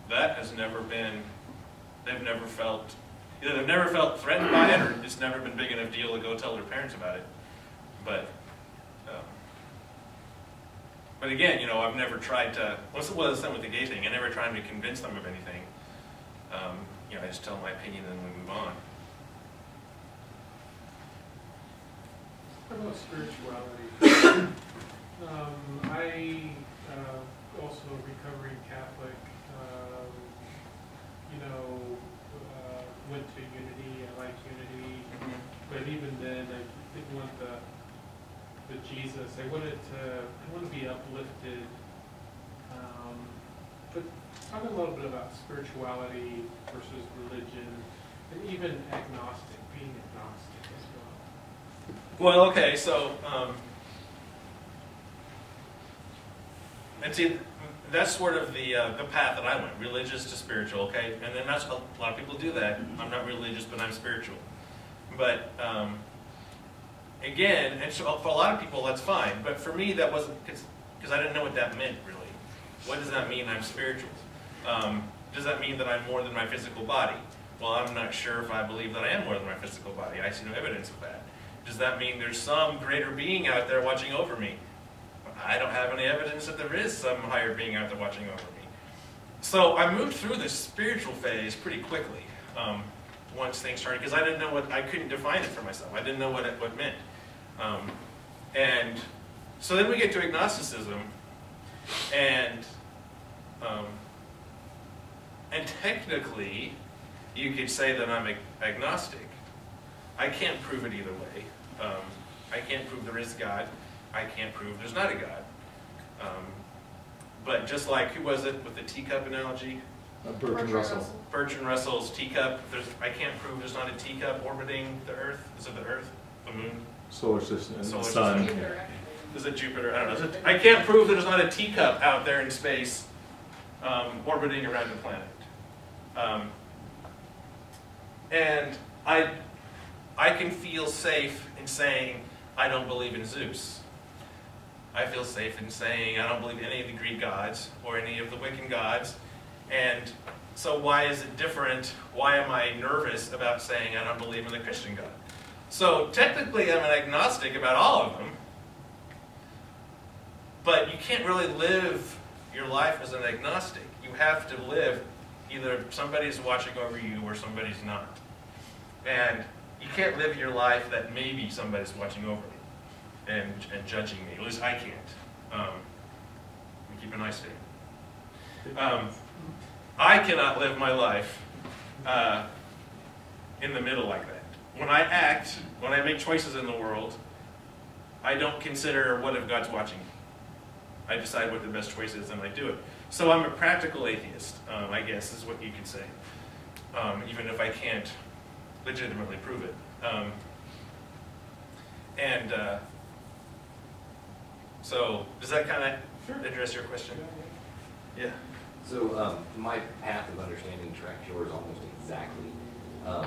that has never been. They've never felt. Either they've never felt threatened by it, or it's never been a big enough deal to go tell their parents about it. But again, you know, I've never tried to. What's the same with the gay thing? I never tried to convince them of anything. You know, I just tell my opinion and then we move on. What about spirituality? I also a recovering Catholic. You know, went to Unity. I like Unity, but even then, I didn't want the Jesus. I want to be uplifted. But talk a little bit about spirituality versus religion, and even agnostic, being agnostic as well. Well, okay, so and see, that's sort of the path that I went, religious to spiritual, okay? And then that's a lot of people do that. I'm not religious, but I'm spiritual. But again, and so for a lot of people, that's fine. But for me, that wasn't because I didn't know what that meant really. What does that mean? I'm spiritual. Does that mean that I'm more than my physical body? Well, I'm not sure if I believe that I am more than my physical body. I see no evidence of that. Does that mean there's some greater being out there watching over me? I don't have any evidence that there is some higher being out there watching over me. So I moved through the spiritual phase pretty quickly once things started, because I didn't know I couldn't define it for myself. I didn't know what it meant. And so then we get to agnosticism, and technically, you could say that I'm agnostic. I can't prove it either way. I can't prove there is God. I can't prove there's not a God. But just like, who was it with the teacup analogy? Bertrand Russell. Bertrand Russell's teacup. I can't prove there's not a teacup orbiting the Earth. Is it the Earth? The Moon? Solar system. Solar Sun. system. Is it Jupiter? I don't know. I can't prove that there's not a teacup out there in space orbiting around the planet. And I can feel safe in saying I don't believe in Zeus. I feel safe in saying I don't believe in any of the Greek gods or any of the Wiccan gods. And so why is it different? Why am I nervous about saying I don't believe in the Christian God? So technically I'm an agnostic about all of them. But you can't really live your life as an agnostic. You have to live, either somebody's watching over you or somebody's not. And you can't live your life that maybe somebody's watching over me and judging me. At least I can't. We keep a nice face. I cannot live my life in the middle like that. When I act, when I make choices in the world, I don't consider what if God's watching me. I decide what the best choice is and I do it. So I'm a practical atheist, I guess is what you could say, even if I can't legitimately prove it. So does that kind of address your question? Yeah. So my path of understanding tracked yours almost exactly.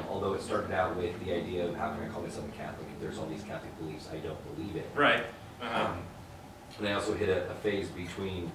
Although it started out with the idea of how can I call myself a Catholic if there's all these Catholic beliefs, I don't believe it. Right. And I also hit a phase between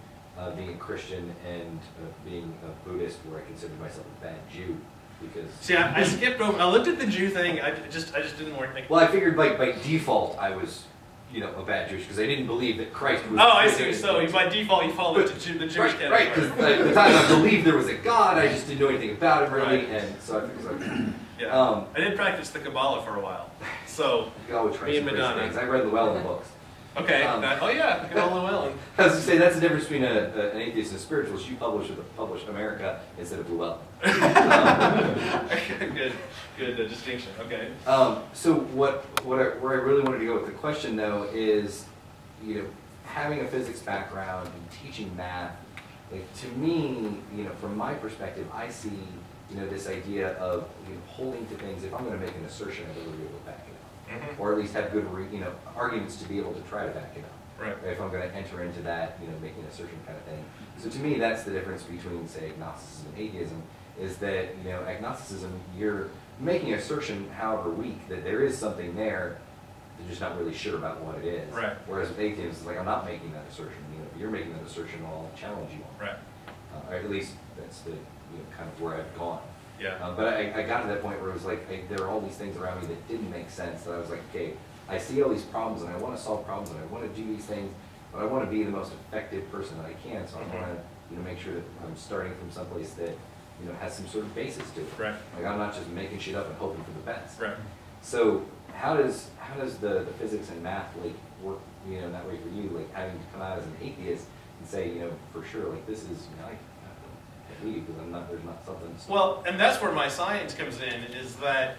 being a Christian and being a Buddhist, where I considered myself a bad Jew because. See, I skipped over. I looked at the Jew thing. I just didn't work. Well, I figured by default I was you know, a bad Jewish because they didn't believe that Christ was. Oh, I see. So by default, you fall into the Jewish category. Right, because at the time I believed there was a God, I just didn't know anything about him really, Right. and so I figured, Yeah. I did practice the Kabbalah for a while. So, go try me and some crazy Madonna. things. I read Llewellyn books. okay. Oh Yeah, Kabbalah well. I was going to say, that's the difference between an atheist and a spiritualist. You publish with America instead of Llewellyn. Good distinction. Okay. So where I really wanted to go with the question though is, you know, having a physics background and teaching math, like to me, you know, from my perspective, I see, you know, this idea of, you know, holding to things. If I'm going to make an assertion, I better be able to back it up, or at least have good, you know, arguments to be able to try to back it up. Right. If I'm going to enter into that, you know, making an assertion kind of thing. So to me, that's the difference between, say, agnosticism and atheism, is that, you know, agnosticism, you're making an assertion, however weak, that there is something there, you're just not really sure about what it is. Right. Whereas with atheism, it's like, I'm not making that assertion. You know, if you're making that assertion, I'll challenge you on it. Right. Or at least that's the, you know, kind of where I've gone. Yeah. But I got to that point where it was like, there were all these things around me that didn't make sense, that I was like, okay, I see all these problems, and I want to solve problems, and I want to do these things, but I want to be the most effective person that I can, so I want to, you know, make sure that I'm starting from someplace that, you know, has some sort of basis to it. Right. Like, I'm not just making shit up and hoping for the best. Right. So how does the physics and math like work, you know, in that way for you, like having to come out as an atheist and say, you know, for sure, like this is, you know, I can't believe because there's not something. Well, and that's where my science comes in, is that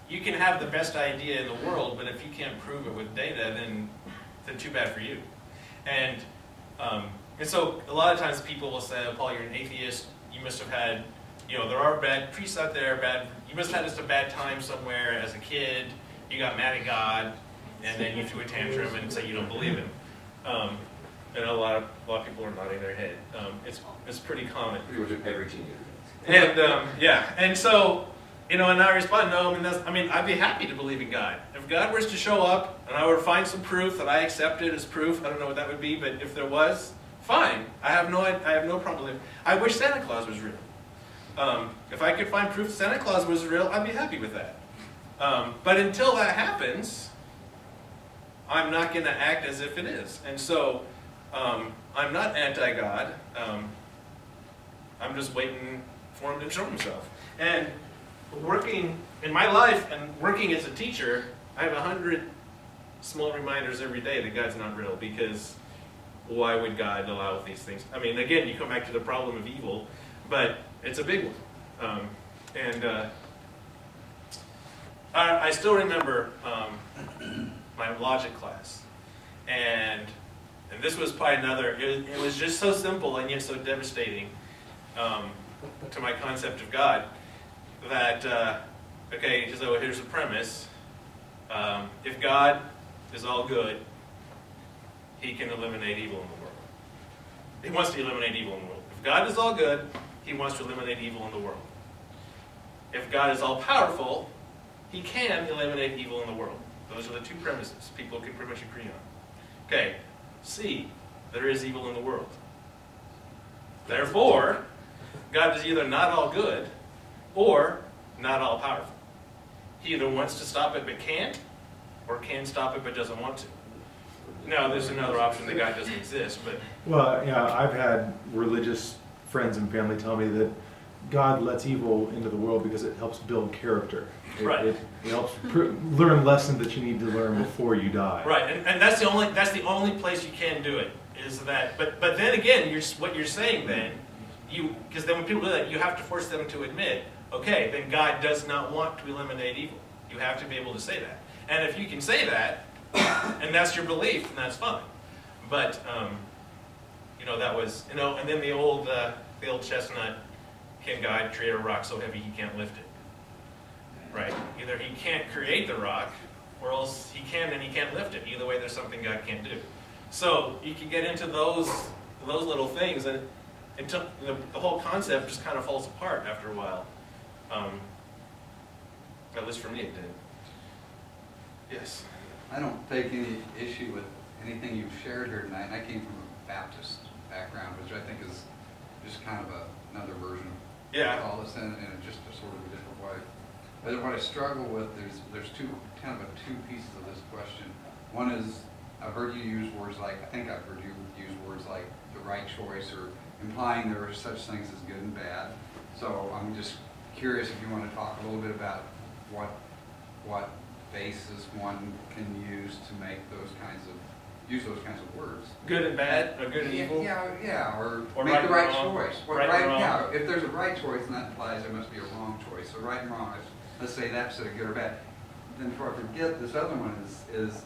you can have the best idea in the world, but if you can't prove it with data, then too bad for you. And so a lot of times people will say, oh, Paul, you're an atheist, you must have had, you know, there are bad priests out there, you must have had just a bad time somewhere as a kid, you got mad at God, and then you threw a tantrum and say you don't believe him. And a lot of people are nodding their head. It's pretty common. Pretty much every teenager does. And yeah, and so, you know, and I respond, no, I mean, I'd be happy to believe in God. If God was to show up and I were to find some proof that I accepted as proof, I don't know what that would be, but if there was, fine. I have no problem. I wish Santa Claus was real. If I could find proof Santa Claus was real, I'd be happy with that. But until that happens, I'm not going to act as if it is. And so, I'm not anti-God. I'm just waiting for him to show himself. And working in my life and working as a teacher, I have 100 small reminders every day that God's not real, because why would God allow these things? I mean, again, you come back to the problem of evil, but it's a big one. I still remember my logic class, and this was probably another, it was just so simple and yet so devastating to my concept of God that, okay, so here's the premise. If God is all good, he can eliminate evil in the world. He wants to eliminate evil in the world. If God is all good, he wants to eliminate evil in the world. If God is all powerful, he can eliminate evil in the world. Those are the two premises people can pretty much agree on. Okay, C, there is evil in the world. Therefore, God is either not all good or not all powerful. He either wants to stop it but can't, or can stop it but doesn't want to. Now, there's another option that God doesn't exist, but... Well, yeah, I've had religious friends and family tell me that God lets evil into the world because it helps build character. Right. It helps learn lessons that you need to learn before you die. Right, and that's the only place you can do it, is that, but then again, what you're saying then, because then when people do that, you have to force them to admit, okay, then God does not want to eliminate evil. You have to be able to say that. And if you can say that, and that's your belief, then that's fine. But, you know, that was, you know, and then the old chestnut, can God create a rock so heavy he can't lift it? Right? Either he can't create the rock, or else he can and he can't lift it. Either way, there's something God can't do. So you can get into those little things, and until the whole concept just kind of falls apart after a while. At least for me, it did. Yes. I don't take any issue with anything you've shared here tonight. I came from a Baptist background, which I think is just kind of another version of all this in just a sort of a different way. But what I struggle with, there's two pieces of this question. One is, I've heard you use words like, I think I've heard you use words like the right choice, or implying there are such things as good and bad. So I'm just curious if you want to talk a little bit about what basis one can use to make use those kinds of words. Good and bad, or good and evil? Yeah, or make right the right and wrong. choice. Right and wrong. Yeah, if there's a right choice, then that implies there must be a wrong choice. So right and wrong, let's say that's a good or bad. Then before I forget, this other one is,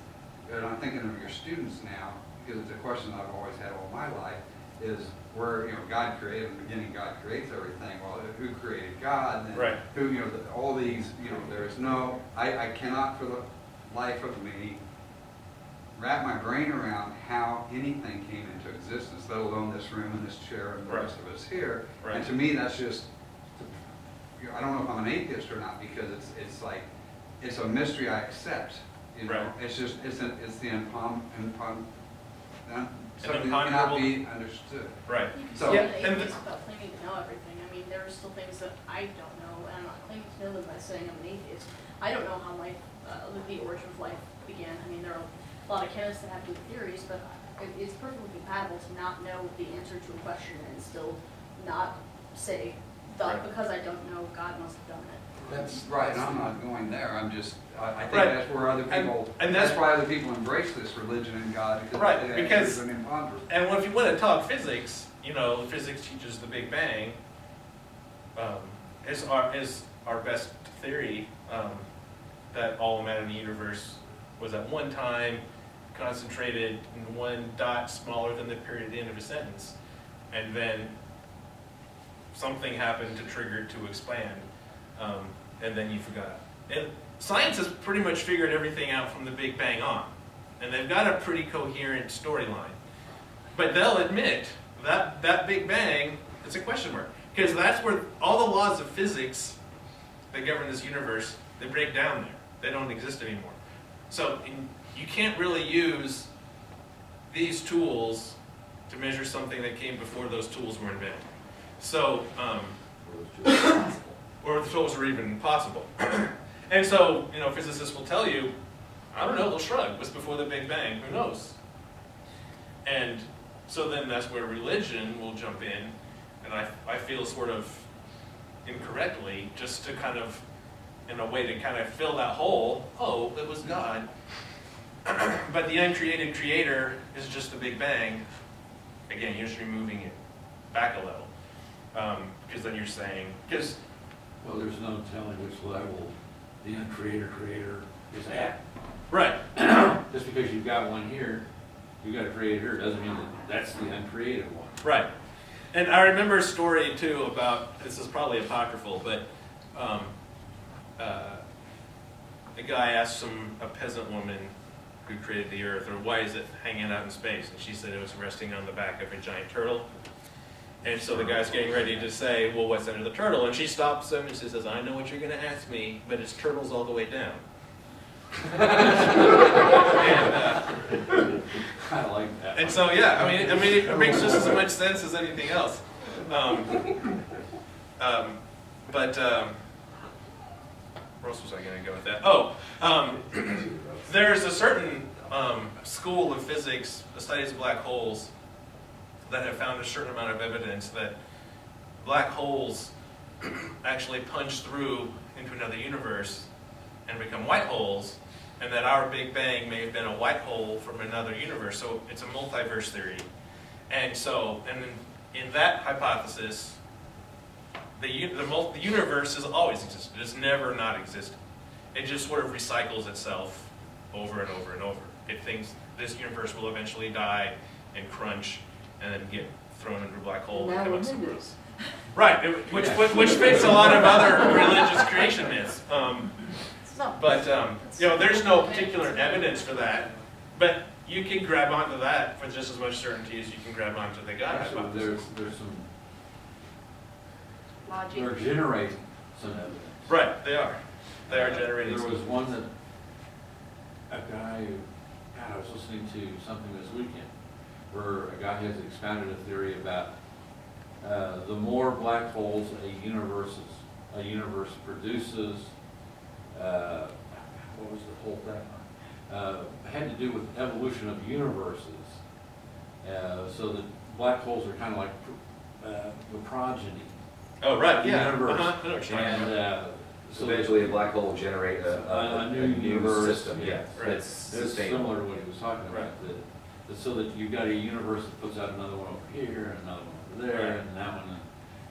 and I'm thinking of your students now, because it's a question I've always had all my life, is where, God created, in the beginning God creates everything. Well, who created God? And right. Who, all these, there's no, I cannot for the life of me wrap my brain around how anything came into existence, let alone this room and this chair and the rest of us here. Right. And to me, that's just, I don't know if I'm an atheist or not, because it's like, it's a mystery I accept. Right. It's just, it's the something that imponderable. cannot be understood. Right. So, yeah, and atheist about claiming to know everything. I mean, there are still things that I don't know, and I'm not claiming to know them by saying I'm an atheist. I don't know how life, the origin of life began. I mean, there are a lot of chemists that have good theories, but it's perfectly compatible to not know the answer to a question and still not say, because I don't know, God must have done it. that's right, and I'm not going there. I'm just, I think Right. that's where other people, and that's that's why other people embrace this religion and God, because Right, it because- is an imponderable. And if you want to talk physics, physics teaches the Big Bang is our best theory, that all matter in the universe was at one time concentrated in one dot smaller than the period at the end of a sentence, and then something happened to trigger it to expand, and then you forgot. And science has pretty much figured everything out from the Big Bang on, and they've got a pretty coherent storyline. But they'll admit that that Big Bang is a question mark, because that's where all the laws of physics that govern this universe, they break down there. They don't exist anymore. So you can't really use these tools to measure something that came before those tools were invented. So, or the tools were even possible. And so, physicists will tell you, I don't know, they'll shrug. It was before the Big Bang, who knows? And so then that's where religion will jump in, and I feel sort of incorrectly, just to kind of, in a way to kind of fill that hole. Oh, it was God. But the uncreated creator is just the Big Bang. Again, you're just removing it back a level. Because then you're saying, well, there's no telling which level the uncreated creator is at. Right. Just because you've got one here, you've got a creator here, doesn't mean that that's the uncreated one. Right. And I remember a story, too, about, this is probably apocryphal, but a guy asked a peasant woman who created the earth, or why is it hanging out in space? And she said it was resting on the back of a giant turtle. And so the guy's getting ready to say, well, what's under the turtle? And she stops him and she says, I know what you're going to ask me, but it's turtles all the way down. And, I like that. and so, yeah, I mean, it makes just as much sense as anything else. Where else was I going to go with that? Oh, there's a certain school of physics, the studies of black holes, that have found a certain amount of evidence that black holes actually punch through into another universe and become white holes, and that our Big Bang may have been a white hole from another universe. So it's a multiverse theory. And so, in that hypothesis, the universe has always existed. It's never not existed. It just sort of recycles itself over and over and over. It thinks this universe will eventually die and crunch and then get thrown into a black hole and come up somewhere else. Right, which fits a lot of other religious creation myths. There's no particular evidence for that. But you can grab onto that with just as much certainty as you can grab onto the God hypothesis. There's some. Logic. They're generating some evidence. Right, they are. They are generating. There was one that a guy who, God, I was listening to something this weekend where a guy has expounded a theory about the more black holes a universe produces. What was the whole thing? had to do with evolution of universes. So that black holes are kind of like the progeny. Oh, right, yeah. Universe. I know what you're talking And about. So eventually a black hole will generate a new new universe, system, yeah, that's right. It's sustainable. similar to what he was talking about. So that you've got a universe that puts out another one over here, and another one over there, and that one.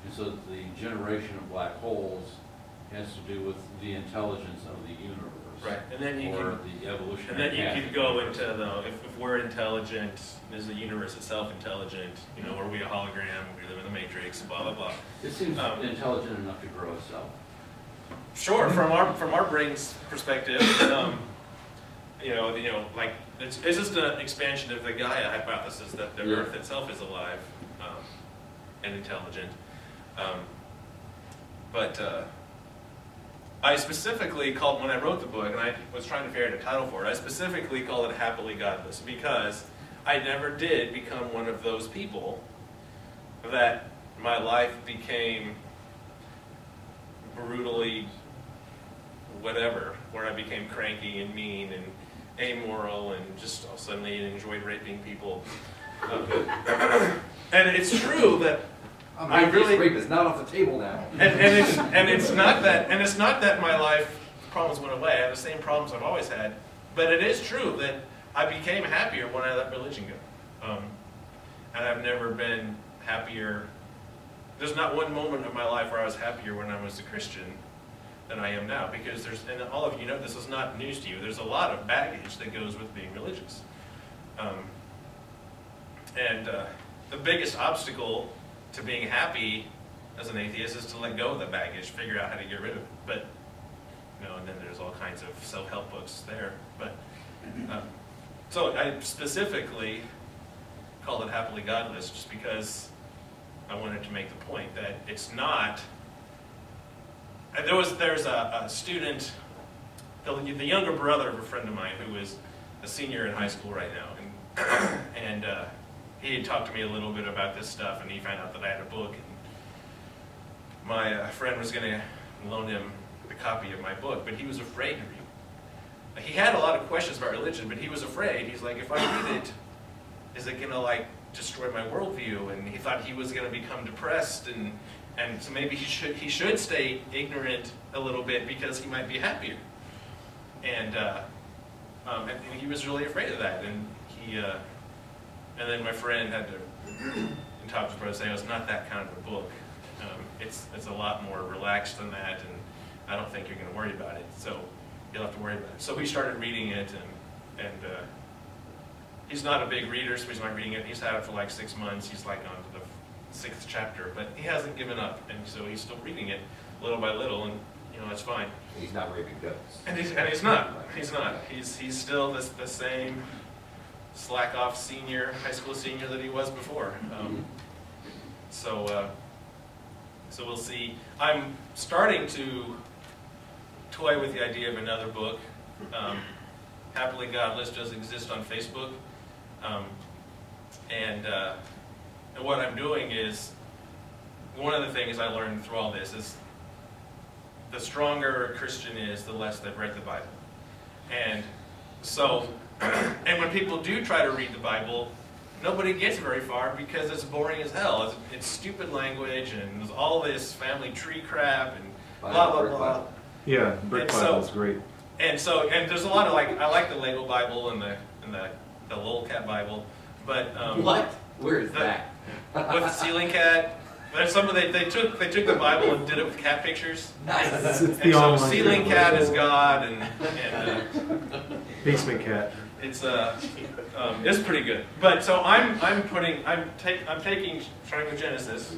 And so the generation of black holes has to do with the intelligence of the universe. Right, and then you or can, the evolution. and then you can go into the, if we're intelligent, is the universe itself intelligent? You know, are we a hologram? We live in the matrix, blah, blah, blah. It seems intelligent enough to grow itself. Sure, from our brain's perspective, you know, like it's just an expansion of the Gaia hypothesis that the Earth itself is alive and intelligent. But I specifically called, when I wrote the book, and I was trying to figure out a title for it, I specifically called it Happily Godless because I never did become one of those people that my life became brutally whatever, where I became cranky and mean and amoral and just suddenly enjoyed raping people. And it's true that I really rape is not off the table now. and it's not that my life problems went away. I have the same problems I've always had, but it is true that I became happier when I let religion go, and I've never been happier. There's not one moment of my life where I was happier when I was a Christian than I am now, because and all of you know this is not news to you, there's a lot of baggage that goes with being religious. The biggest obstacle to being happy as an atheist is to let go of the baggage, figure out how to get rid of it. But, you know, and then there's all kinds of self-help books there. But, so I specifically called it Happily Godless just because I wanted to make the point that it's not. There's a student, the younger brother of a friend of mine who is a senior in high school right now, and he had talked to me a little bit about this stuff, and he found out that I had a book, and my friend was going to loan him the copy of my book, but he was afraid to read. He had a lot of questions about religion, but he was afraid. He's like, if I read it, is it going to like destroy my worldview? And he thought he was going to become depressed, and so maybe he should stay ignorant a little bit because he might be happier. And he was really afraid of that, and and then my friend had to, in talk to his brother, say, oh, it's not that kind of a book. It's a lot more relaxed than that, and I don't think you're going to worry about it. So you'll have to worry about it. So we started reading it, and he's not a big reader, so he's not reading it. He's had it for like 6 months. He's like on to the 6th chapter, but he hasn't given up, and so he's still reading it little by little, and you know that's fine. He's not raping goats. And he's not. He's not. He's still the same slack-off high school senior that he was before. So we'll see. I'm starting to toy with the idea of another book. Happily Godless does exist on Facebook. And what I'm doing is, one of the things I learned through all this is the stronger a Christian is, the less they've read the Bible. And so, and when people do try to read the Bible, nobody gets very far because it's boring as hell. It's stupid language, and there's all this family tree crap, and blah, blah, blah. Yeah, Brick Bible is great. And there's a lot of I like the Lego Bible and the Lolcat Bible, but what? Where is that? With the ceiling cat. There's they took the Bible and did it with cat pictures. Nice. It's And so ceiling cat is God, and basement cat. It's pretty good. But so I'm taking Triangle Genesis,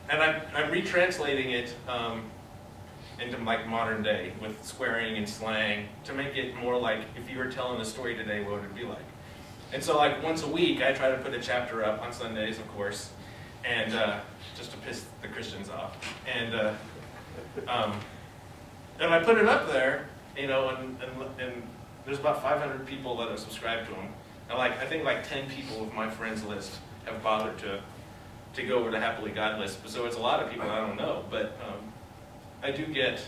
and I'm retranslating it into like modern day with swearing and slang to make it more like if you were telling a story today, what would it be like? And so like once a week, I try to put a chapter up on Sundays, of course, and just to piss the Christians off. And I put it up there, you know, and there's about 500 people that have subscribed to them. And I think 10 people of my friends list have bothered to go over to Happily Godless. So it's a lot of people I don't know, but I do get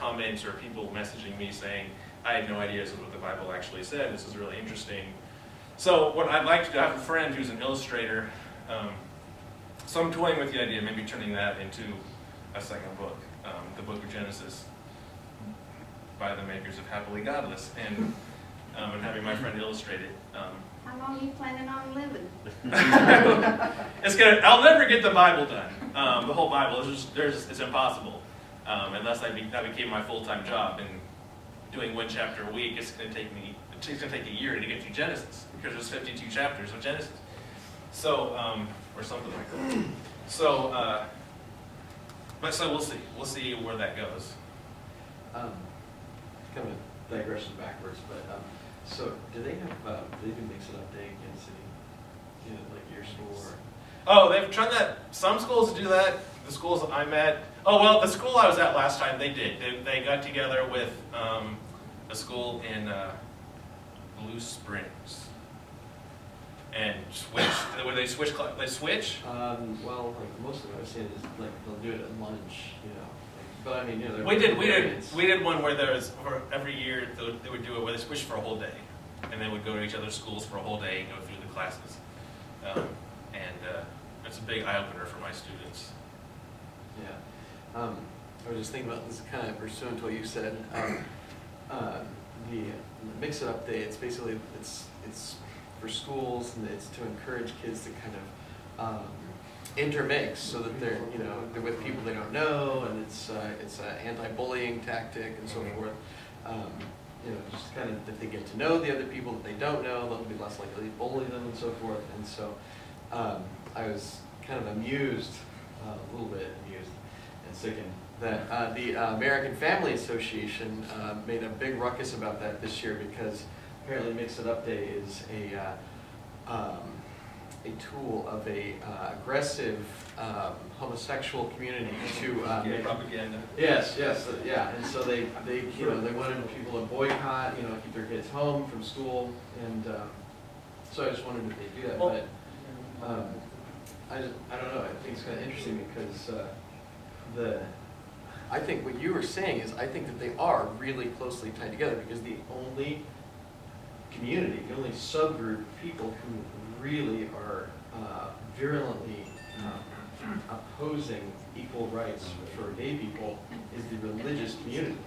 comments or people messaging me saying, I had no idea this is what the Bible actually said, this is really interesting. So what I'd like to do, I have a friend who's an illustrator, so I'm toying with the idea of maybe turning that into a second book, the book of Genesis, by the makers of Happily Godless, and having my friend illustrate it. How long are you planning on living? I'll never get the Bible done. The whole Bible, it's impossible. Unless that became my full-time job, and doing one chapter a week, it's going to take a year to get through Genesis, because there's 52 chapters of Genesis. So, or something like that. So, so we'll see. We'll see where that goes. Kind of a digression backwards, but so do they do Mix It Up Day in Kansas City? Like your school or? Oh, they've tried that. Some schools do that. The schools that I'm at. Oh well, the school I was at last time they did. They got together with a school in Blue Springs and switched. Where they switch? They switch. Well, like most of it I've seen is like they'll do it at lunch, you know. But I mean, you know, We did one where there was every year they would do it where they switched for a whole day, and they would go to each other's schools for a whole day and go through the classes, it's a big eye opener for my students. Yeah, I was just thinking about this, kind of pursuant to what you said. The Mix It Up Day, it's basically it's for schools, and it's to encourage kids to kind of intermix, so that they're with people they don't know, and it's an anti-bullying tactic and so forth. Just kind of if they get to know the other people that they don't know, they'll be less likely to bully them and so forth. And so I was kind of amused, a little bit amused and sickened, that the American Family Association made a big ruckus about that this year, because apparently Mix It Up Day is a tool of a aggressive homosexual community to propaganda. Yes, yeah, and so they wanted people to boycott, keep their kids home from school, and so I just wondered if they do that, but I don't know. I think it's kind of interesting because I think what you were saying is I think that they are really closely tied together, because the only community, the only subgroup of people who really are virulently opposing equal rights for gay people is the religious community.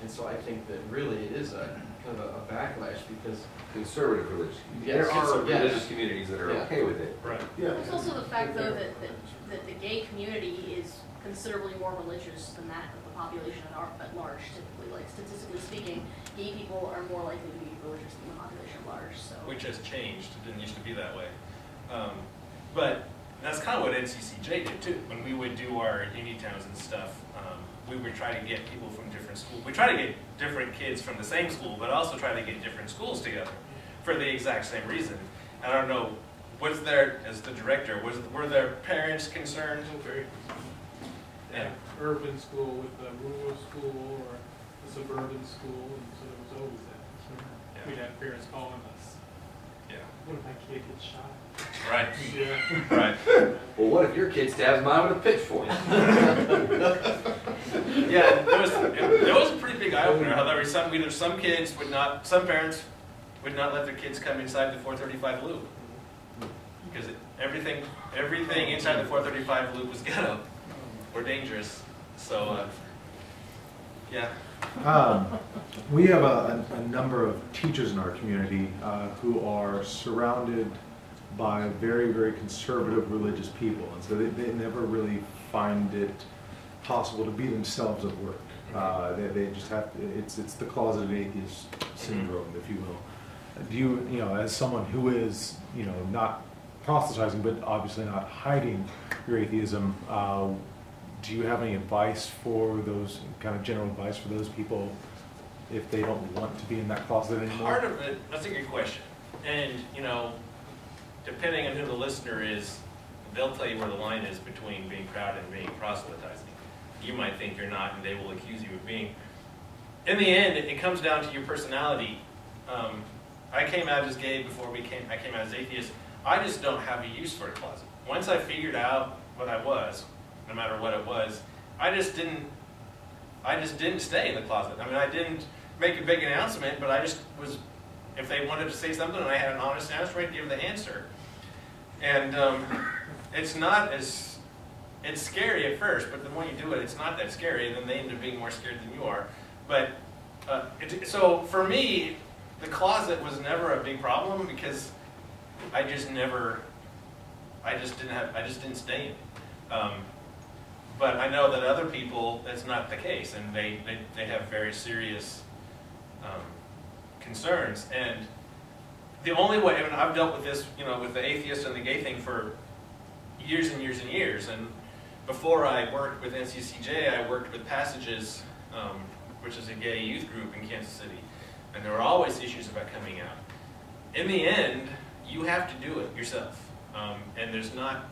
And so I think that really it is a kind of a backlash, because Conservative religious. Yes, There are yes. religious communities that are okay with it. Right. Yeah. There's also the fact, though, that the gay community is considerably more religious than that of the population at large, typically. Like, statistically speaking, gay people are more likely to be religious than the population at large. So. Which has changed. It didn't used to be that way. But that's kind of what NCCJ did, too. When we would do our uni towns and stuff, we would try to get people from different schools. We try to get different kids from the same school, but also try to get different schools together for the exact same reason. And I don't know, was there, as the director, were their parents concerned? Very Yeah. urban school with the rural school or the suburban school, and so there was always that concern. Yeah. We'd have parents calling us, Yeah. what if my kid gets shot? Right. Yeah. Right. Well, what if your kid stabs mine with a pitchfork? Yeah, there was a pretty big eye opener. How there were some kids would not, some parents would not let their kids come inside the 435 loop, because everything inside the 435 loop was ghetto or dangerous. So yeah. We have a number of teachers in our community who are surrounded by very, very conservative religious people, and so they never really find it possible to be themselves at work. They just have to, it's the closeted atheist syndrome, if you will. Do you, as someone who is, not proselytizing, but obviously not hiding your atheism, do you have any advice for those, kind of general advice for those people if they don't want to be in that closet anymore? Part of it, that's a good question. And, depending on who the listener is, they'll tell you where the line is between being proud and being proselytizing. You might think you're not, and they will accuse you of being. In the end, it comes down to your personality. I came out as gay before I came out as atheist. I just don't have a use for a closet. Once I figured out what I was, no matter what it was, I I just didn't stay in the closet. I mean, I didn't make a big announcement, but I just was, if they wanted to say something and I had an honest answer, I'd give the answer. And it's not as, it's scary at first, but the more you do it, it's not that scary, and then they end up being more scared than you are. But, so for me, the closet was never a big problem because I just didn't stay in it. But I know that other people, that's not the case, and they have very serious concerns. And the only way, I mean, I've dealt with this, you know, with the atheist and the gay thing for years and years and years. And before I worked with NCCJ, I worked with Passages, which is a gay youth group in Kansas City. And there were always issues about coming out. In the end, you have to do it yourself. And there's not,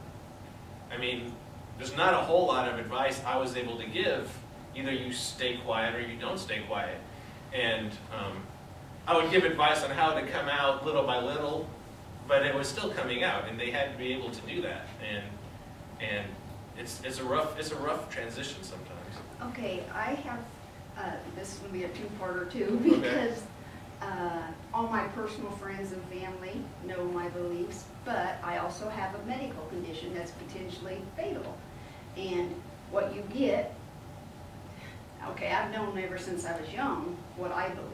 I mean, there's not a whole lot of advice I was able to give. Either you stay quiet or you don't stay quiet. And I would give advice on how to come out little by little, but it was still coming out, and they had to be able to do that. And it's a rough transition sometimes. Okay, I have, this is going to be a two-parter too, because all my personal friends and family know my beliefs, but I also have a medical condition that's potentially fatal. And what you get, okay, I've known ever since I was young what I believed,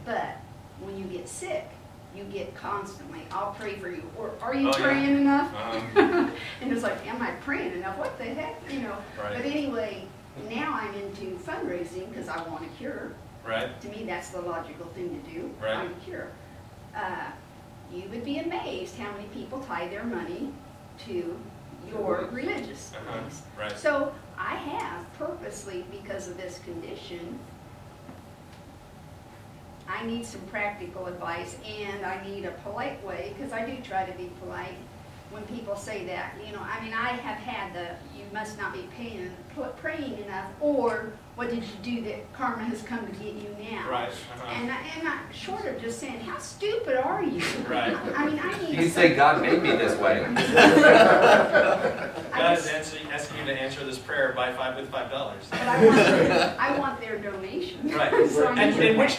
but when you get sick, you get constantly, I'll pray for you, or are you praying enough? And it's like, am I praying enough? What the heck, you know? Right. But anyway, now I'm into fundraising because I want a cure. Right. To me, that's the logical thing to do. Right. Find a cure. You would be amazed how many people tie their money to your religious beliefs. Right. So I have purposely, because of this condition, I need some practical advice, and I need a polite way, because I do try to be polite when people say that. You know, I mean, I have had the, you must not be praying enough, or what did you do that karma has come to get you now? Right. And I, short of just saying, how stupid are you? Right. I mean, I need You can say, God made me this way. God is asking you to answer this prayer by with $5. But I want their donation. Right. So And in which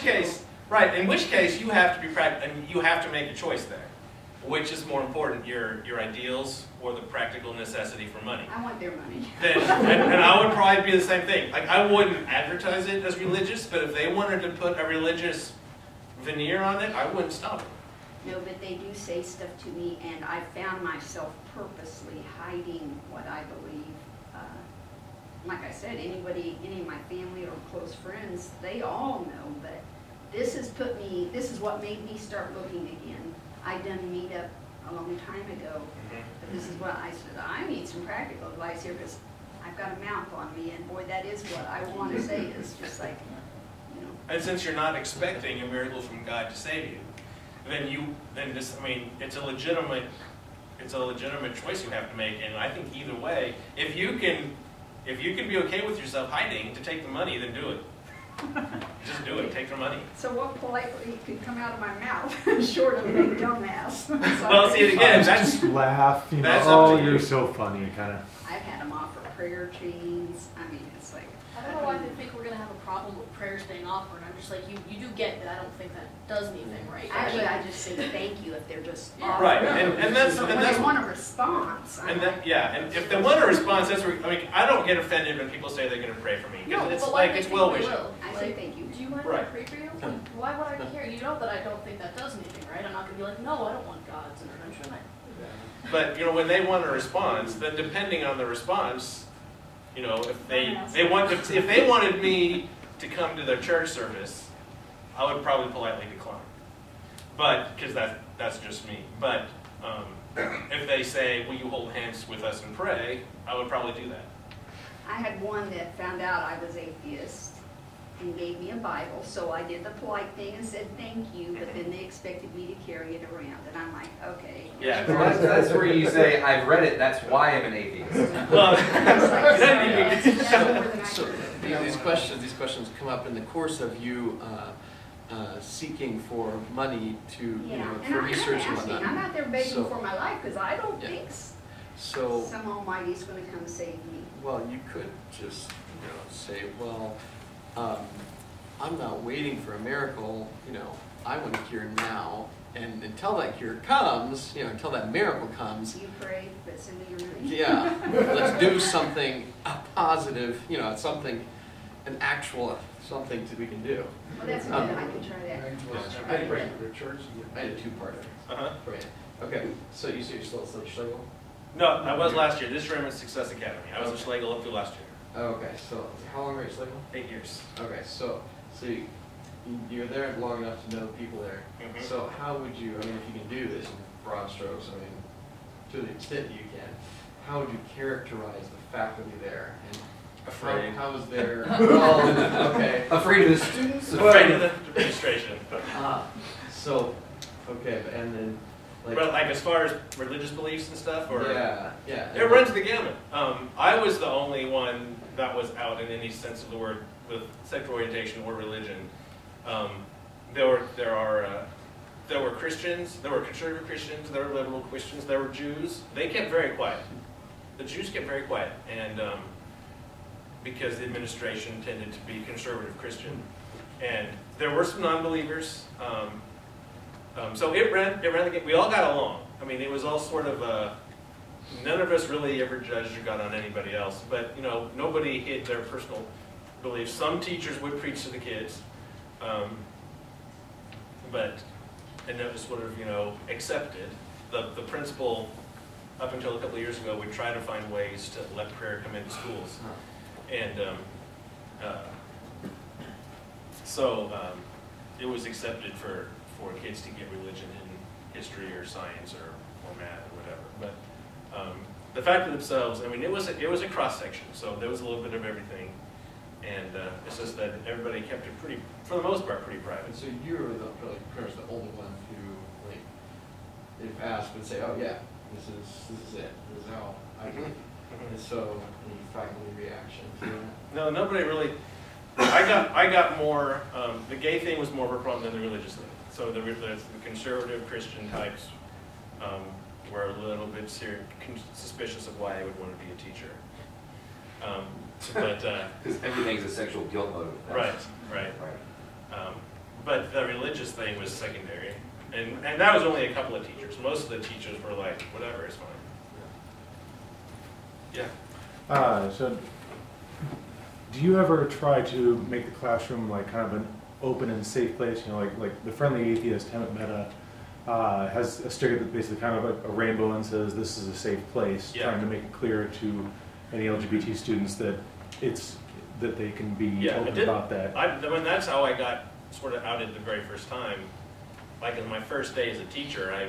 case, you have to be and you have to make a choice there. Which is more important, your ideals or the practical necessity for money? I want their money. And I would probably be the same thing. Like, I wouldn't advertise it as religious, but if they wanted to put a religious veneer on it, I wouldn't stop them. No, but they do say stuff to me, and I found myself purposely hiding what I believe. Like I said, any of my family or close friends, they all know, but this is what made me start looking again. I done a meetup a long time ago, but this is what I said, I need some practical advice here, because I've got a mouth on me, and boy, that is what I want to say, is just like, you know. And since you're not expecting a miracle from God to save you, then this, I mean, it's a legitimate choice you have to make, and I think either way, if you can be okay with yourself hiding to take the money, then do it. Just do it. Take their money. So what politely could come out of my mouth, short of being dumbass? Well, see, again, just laugh. You know, that's oh, you're so funny, kind of. I've had them offer prayer chains. I mean, it's like. I don't know why they think we're going to have a problem with prayer staying offered. I'm just like, you do get that. I don't think that does anything, right? Actually, I just say thank you if they're just right, and that's when they want a response. And if they want a response, that's where, I mean, I don't get offended when people say they're going to pray for me, because it's like it's well wishing. I say thank you. Do you mind if I pray for you? Why would I care? You know that I don't think that does anything, right? I'm not going to be like, no, I don't want God's intervention. But you know, when they want a response, then depending on the response, you know, if they wanted me to come to their church service, I would probably politely decline. But because that's just me. But if they say, "Will you hold hands with us and pray?" I would probably do that. I had one that found out I was atheist and gave me a Bible, so I did the polite thing and said thank you, but then they expected me to carry it around, and I'm like, okay. Yeah. That's where you say, I've read it, that's why I'm an atheist. Well, so these questions come up in the course of you seeking for money to, you know, for research and whatnot. I'm out there begging for my life, because I don't think So, Some almighty's gonna come save me. well, you could just, say, well, I'm not waiting for a miracle, I want a cure now. And until that cure comes, until that miracle comes, You pray, but send me your money. yeah, let's do something positive, something, an actual, something that we can do. Well, that's good, I can try that. I had a two-parter. Uh-huh. Right. Okay, so you say you're still at Schlegel? No, I was last year. This year I'm at Success Academy. I was at Schlegel up through last year. Okay, so how long were you at Schlegel? 8 years. Okay, so you're there long enough to know the people there. Mhm. So how would you, if you can do this in broad strokes, to the extent you can, how would you characterize the faculty there? And Afraid. How is their, well, okay. Afraid of the students? Afraid of the administration. So, okay, and then, But like as far as religious beliefs and stuff, or yeah. it runs the gamut. I was the only one that was out in any sense of the word with sexual orientation or religion. There were Christians, there were conservative Christians, there were liberal Christians, there were Jews. They kept very quiet. The Jews kept very quiet, and because the administration tended to be conservative Christian, and there were some non-believers. So it ran the game. We all got along. It was all sort of none of us really ever judged or got on anybody else. But nobody hid their personal beliefs. Some teachers would preach to the kids, and that was sort of accepted. The principal, up until a couple of years ago, would try to find ways to let prayer come into schools, and so it was accepted for kids to get religion in history or science or math or whatever. But the fact of themselves, it was a cross section, so there was a little bit of everything, and it's just that everybody kept it pretty, for the most part, pretty private. And so you were pretty much the only one who, if asked, would say, "Oh yeah, this is it. This is how I believe." And so, any faculty reaction to that? No, nobody really. I got more. The gay thing was more of a problem than the religious thing. So the conservative Christian types were a little bit suspicious of why I would want to be a teacher. Because everything's a sexual guilt motive. Right. But the religious thing was secondary, and that was only a couple of teachers. Most of the teachers were like, whatever, it's fine. Yeah. So, do you ever try to make the classroom kind of an open and safe place? Like the Friendly Atheist, Hemet Meta, has a sticker that basically kind of a rainbow and says this is a safe place, trying to make it clear to any LGBT students that that they can be open about that. That's how I got sort of outed the very first time. Like in my first day as a teacher, I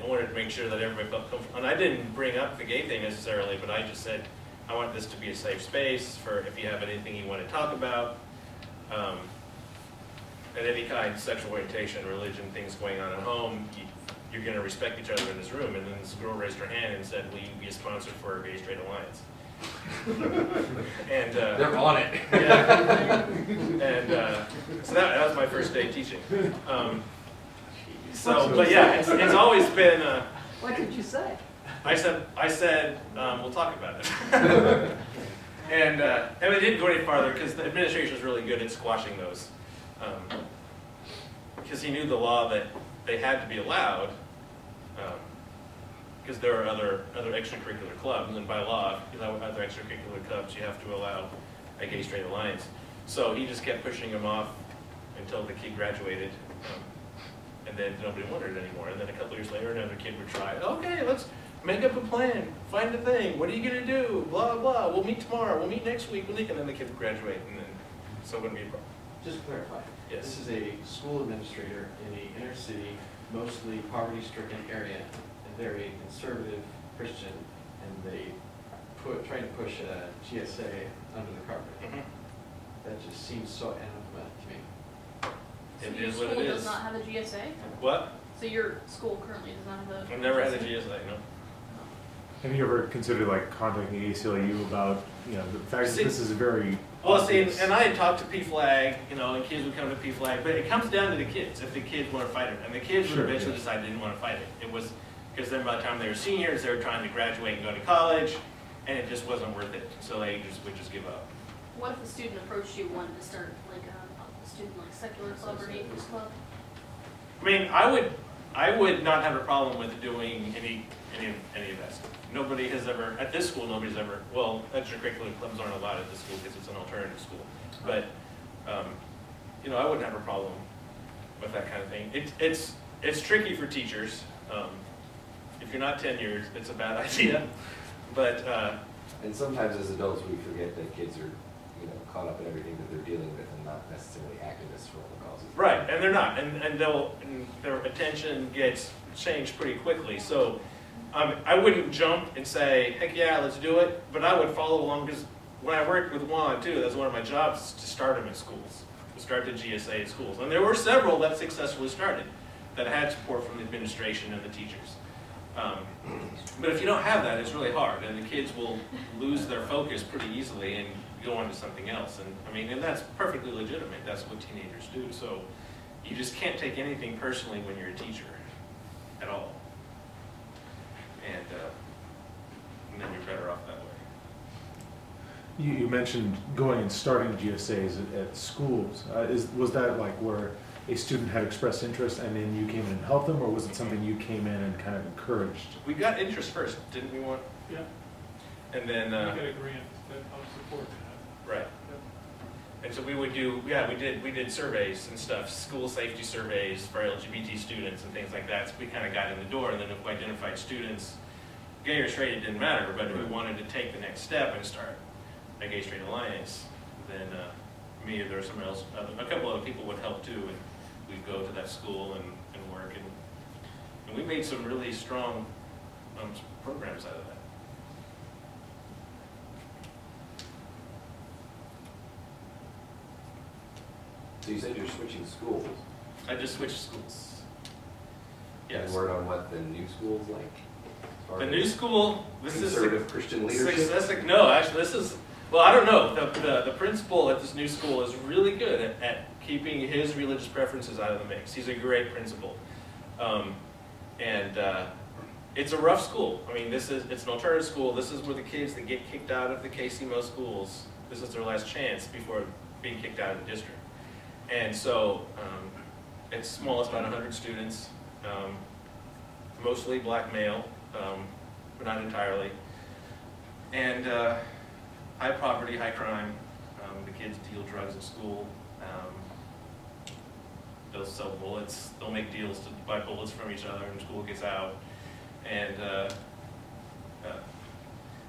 wanted to make sure that everybody felt comfortable. And I didn't bring up the gay thing necessarily, but I just said, I want this to be a safe space for if you have anything you want to talk about, at any kind, sexual orientation, religion, things going on at home, you're going to respect each other in this room. And then this girl raised her hand and said, will you be a sponsor for a Gay Straight Alliance? And they're on it. Yeah. And so that was my first day teaching. But yeah, it's always been. What did you say? I said we'll talk about it. And it didn't go any farther because the administration was really good at squashing those. Because he knew the law that they had to be allowed. Because there are other extracurricular clubs, and by law, if you have other extracurricular clubs, you have to allow a Gay Straight Alliance. So he just kept pushing him off until the kid graduated, and then nobody wanted it anymore. And then a couple years later, another kid would try, okay, let's make up a plan, find a thing, what are you going to do, blah, blah, we'll meet tomorrow, we'll meet next week, and then the kid would graduate, and then so it wouldn't be a problem. Just to clarify, yes. This is a school administrator in a inner city, mostly poverty-stricken area, a very conservative Christian, and they trying to push a GSA under the carpet. Mm-hmm. That just seems so anathema to me. So It your is school what it does is. not have a GSA? What? So your school currently does not have a I've never had a GSA, no. Have you ever considered contacting the ACLU about the fact that this is a very Well, see, and I had talked to PFLAG, and kids would come to PFLAG, but it comes down to the kids, if the kids want to fight it. And the kids would eventually decide they didn't want to fight it. because then by the time they were seniors, they were trying to graduate and go to college, and it just wasn't worth it. So they would just give up. What if a student approached you wanted to start like a student like secular club or atheist club? I mean, I would not have a problem with doing any of that stuff. Nobody has ever, at this school, nobody's ever, well, extracurricular clubs aren't allowed at this school because it's an alternative school. But, you know, I wouldn't have a problem with that kind of thing. It's tricky for teachers. If you're not tenured, it's a bad idea. But, and sometimes as adults, we forget that kids are, you know, caught up in everything that they're dealing with and not necessarily activists for all the causes. right, and they're not, and their attention gets changed pretty quickly. So I wouldn't jump and say, heck yeah, let's do it, but I would follow along, because when I worked with Juan too, that's one of my jobs, to start them in schools, to start the GSA at schools. And there were several that successfully started, that had support from the administration and the teachers. But if you don't have that, it's really hard, and the kids will lose their focus pretty easily and go on to something else. And I mean, and that's perfectly legitimate. That's what teenagers do. So you just can't take anything personally when you're a teacher at all. And then you're better off that way. You mentioned going and starting GSAs at schools. Was that like where a student had expressed interest and then you came in and helped them, or was it something you came in and kind of encouraged? We got interest first, didn't we, want? Yeah. And then We got a grant that helps support that. right. And so we would do, yeah, we did surveys and stuff, school safety surveys for LGBT students and things like that. So we kind of got in the door, and then if we identified students, gay or straight, it didn't matter, but if we wanted to take the next step and start a gay-straight alliance, then me or there was someone else, a couple other people would help too, and we'd go to that school and work, and we made some really strong programs out of that. So you said you're switching schools. I just switched schools. Yes. And word on what the new school's like? The new school, this is conservative Christian leadership? No, actually, this is, well, I don't know. The principal at this new school is really good at keeping his religious preferences out of the mix. He's a great principal. It's a rough school. I mean, it's an alternative school. This is where the kids that get kicked out of the KCMO schools, this is their last chance before being kicked out of the district. And so it's small, it's about 100 students, mostly black male, but not entirely. And high poverty, high crime. The kids deal drugs in school. They'll sell bullets. They'll make deals to buy bullets from each other, and school gets out. And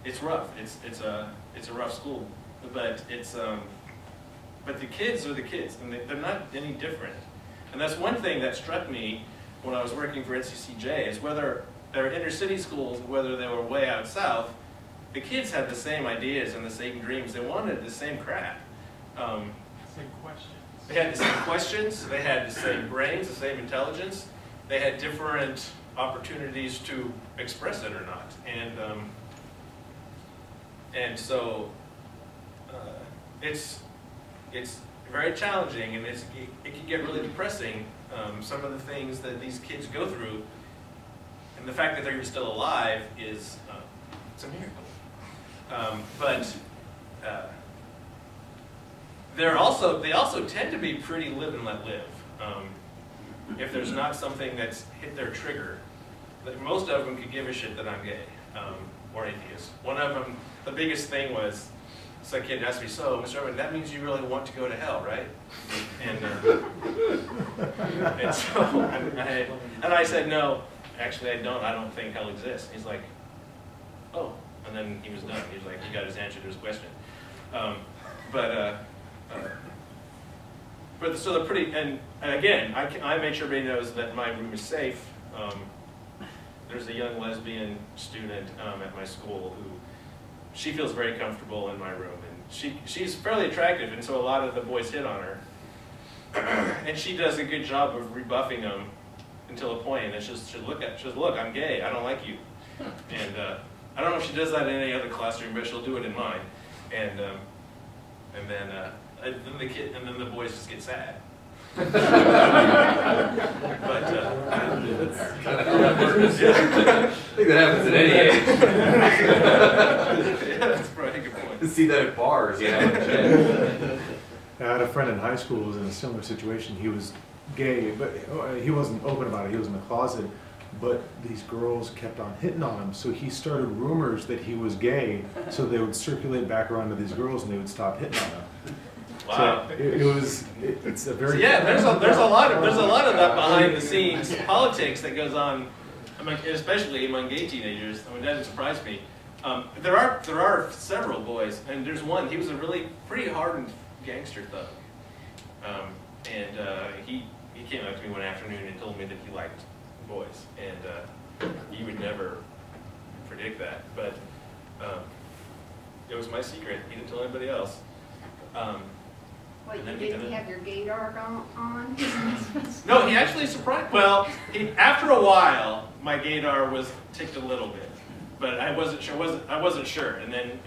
it's rough. It's a rough school, but but the kids are the kids, and they're not any different. And that's one thing that struck me when I was working for NCCJ, is whether they're inner city schools, whether they were way out south, the kids had the same ideas and the same dreams. They wanted the same crap. Same questions. They had the same questions, they had the same brains, the same intelligence. They had different opportunities to express it or not. And so it's very challenging, and it can get really depressing, some of the things that these kids go through. And the fact that they're still alive is it's a miracle. But they also tend to be pretty live and let live. If there's not something that's hit their trigger, most of them could give a shit that I'm gay or atheist. One of them, the biggest thing was, some kid asked me, so, Mr. Irwin, that means you really want to go to hell, right? And I said, no, actually I don't. I don't think hell exists. He's like, oh. And then he was done. He was like, he got his answer to his question. But so they're pretty, and again, I make sure everybody knows that my room is safe. There's a young lesbian student at my school who, she feels very comfortable in my room, and she's fairly attractive, and so a lot of the boys hit on her. And she does a good job of rebuffing them until a point, and she'll look, I'm gay, I don't like you. And I don't know if she does that in any other classroom, but she'll do it in mine. And then the boys just get sad. But, I think that happens at any age. yeah, that's probably a good point. See that at bars, you know. I had a friend in high school who was in a similar situation. He was gay, but he wasn't open about it. He was in the closet, but these girls kept on hitting on him. So he started rumors that he was gay, so they would circulate back around to these girls and they would stop hitting on him. Wow. So it's a very... So yeah, there's a lot of that behind the scenes politics that goes on, especially among gay teenagers. I mean, that doesn't surprise me. There are several boys, and there's one. He was a really pretty hardened gangster thug, he came up to me one afternoon and told me that he liked boys, and you would never predict that, but it was my secret. He didn't tell anybody else. What, you didn't have your gaydar on? No, he actually surprised. Well, after a while, my gaydar was ticked a little bit, but I wasn't sure. And then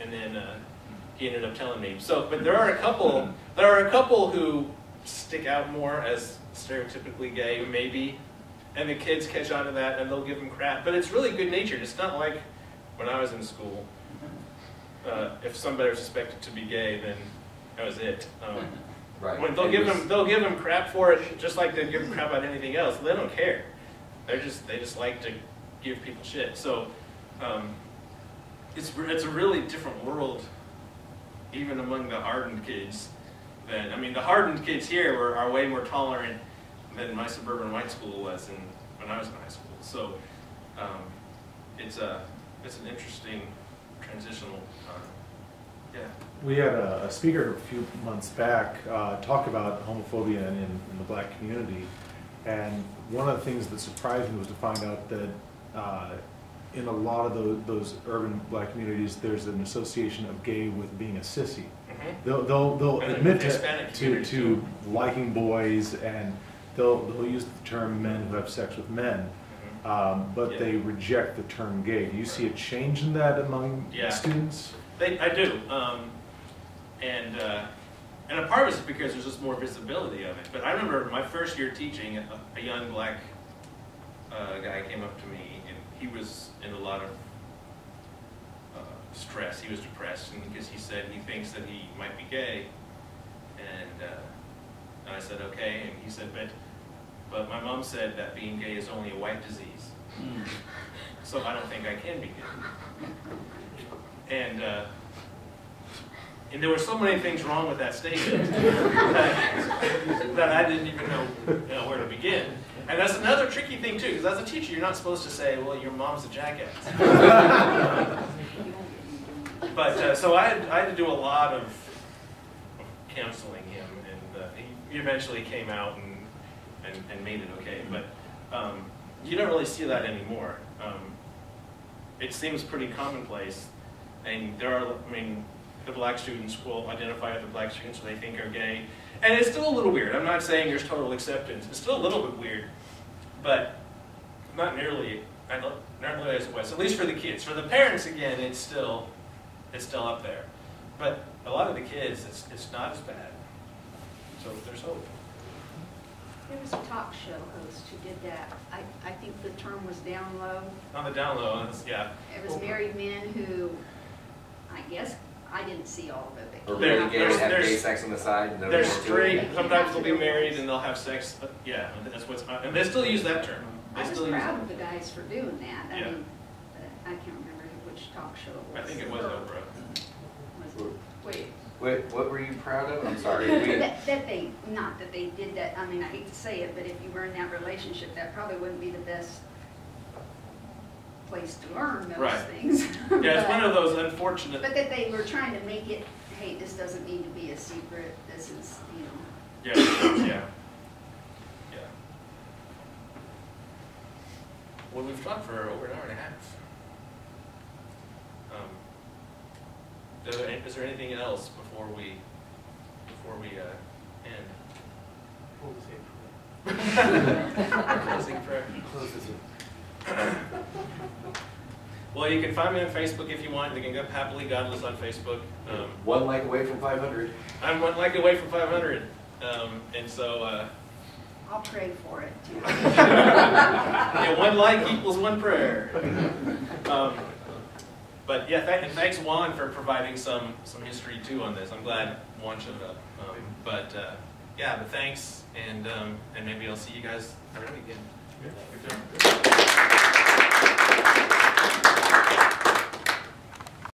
he ended up telling me. So, but there are a couple who stick out more as stereotypically gay, maybe, and the kids catch on to that and they'll give them crap. But it's really good natured. It's not like when I was in school. If somebody was suspected to be gay, then that was it. Right. When they'll give them crap for it, just like they give them crap about anything else. They don't care. They just like to give people shit. So it's a really different world, even among the hardened kids. The hardened kids here are way more tolerant than my suburban white school was when I was in high school. So it's an interesting transitional time. Yeah. We had a speaker a few months back talk about homophobia in the black community, and one of the things that surprised me was to find out that in a lot of those urban black communities, there's an association of gay with being a sissy. They'll admit to liking boys, and they'll use the term men who have sex with men, but they reject the term gay. Do you see a change in that among students? I do, and a part of it is because there's just more visibility of it. But I remember my first year teaching, a young black guy came up to me, and he was in a lot of stress. He was depressed, and because he said he thinks that he might be gay, and I said okay, and he said, but my mom said that being gay is only a white disease, so I don't think I can be gay. And there were so many things wrong with that statement that I didn't even know where to begin. And that's another tricky thing too, because as a teacher, you're not supposed to say, "Well, your mom's a jackass." But so I had to do a lot of counseling him, and he eventually came out and made it okay. But you don't really see that anymore. It seems pretty commonplace. And the black students will identify other black students who they think are gay. And it's still a little weird. I'm not saying there's total acceptance. It's still a little bit weird, but not nearly as it was, at least for the kids. For the parents, again, it's still up there. But a lot of the kids, it's not as bad. So there's hope. There was a talk show host who did that. I think the term was down low. On the down low, yeah. It was married men who, I guess, I didn't see all of it. Or really gay, have gay sex on the side. And they're straight. Sometimes they'll be married and they'll have sex. Yeah, that's and they still use that term. I was proud of the guys for doing that. I mean, I can't remember which talk show it was. I think it was Oprah. Wait. What were you proud of? I'm sorry. Not that they did that. I mean, I hate to say it, but if you were in that relationship, that probably wouldn't be the best place to learn those things. Yeah, it's one of those unfortunate. But that they were trying to make it, hey, this doesn't need to be a secret. This is, Yeah. Well, we've talked for over an hour and a half. Is there anything else before we end? Closing prayer. Well, you can find me on Facebook if you want. You can go Happily Godless on Facebook. One like away from 500. I'm one like away from 500. And so pray for it too. Yeah, one like equals one prayer. But yeah, and thanks Juan for providing some history too on this. I'm glad Juan showed up. Yeah, but thanks, and maybe I'll see you guys around again. Yeah.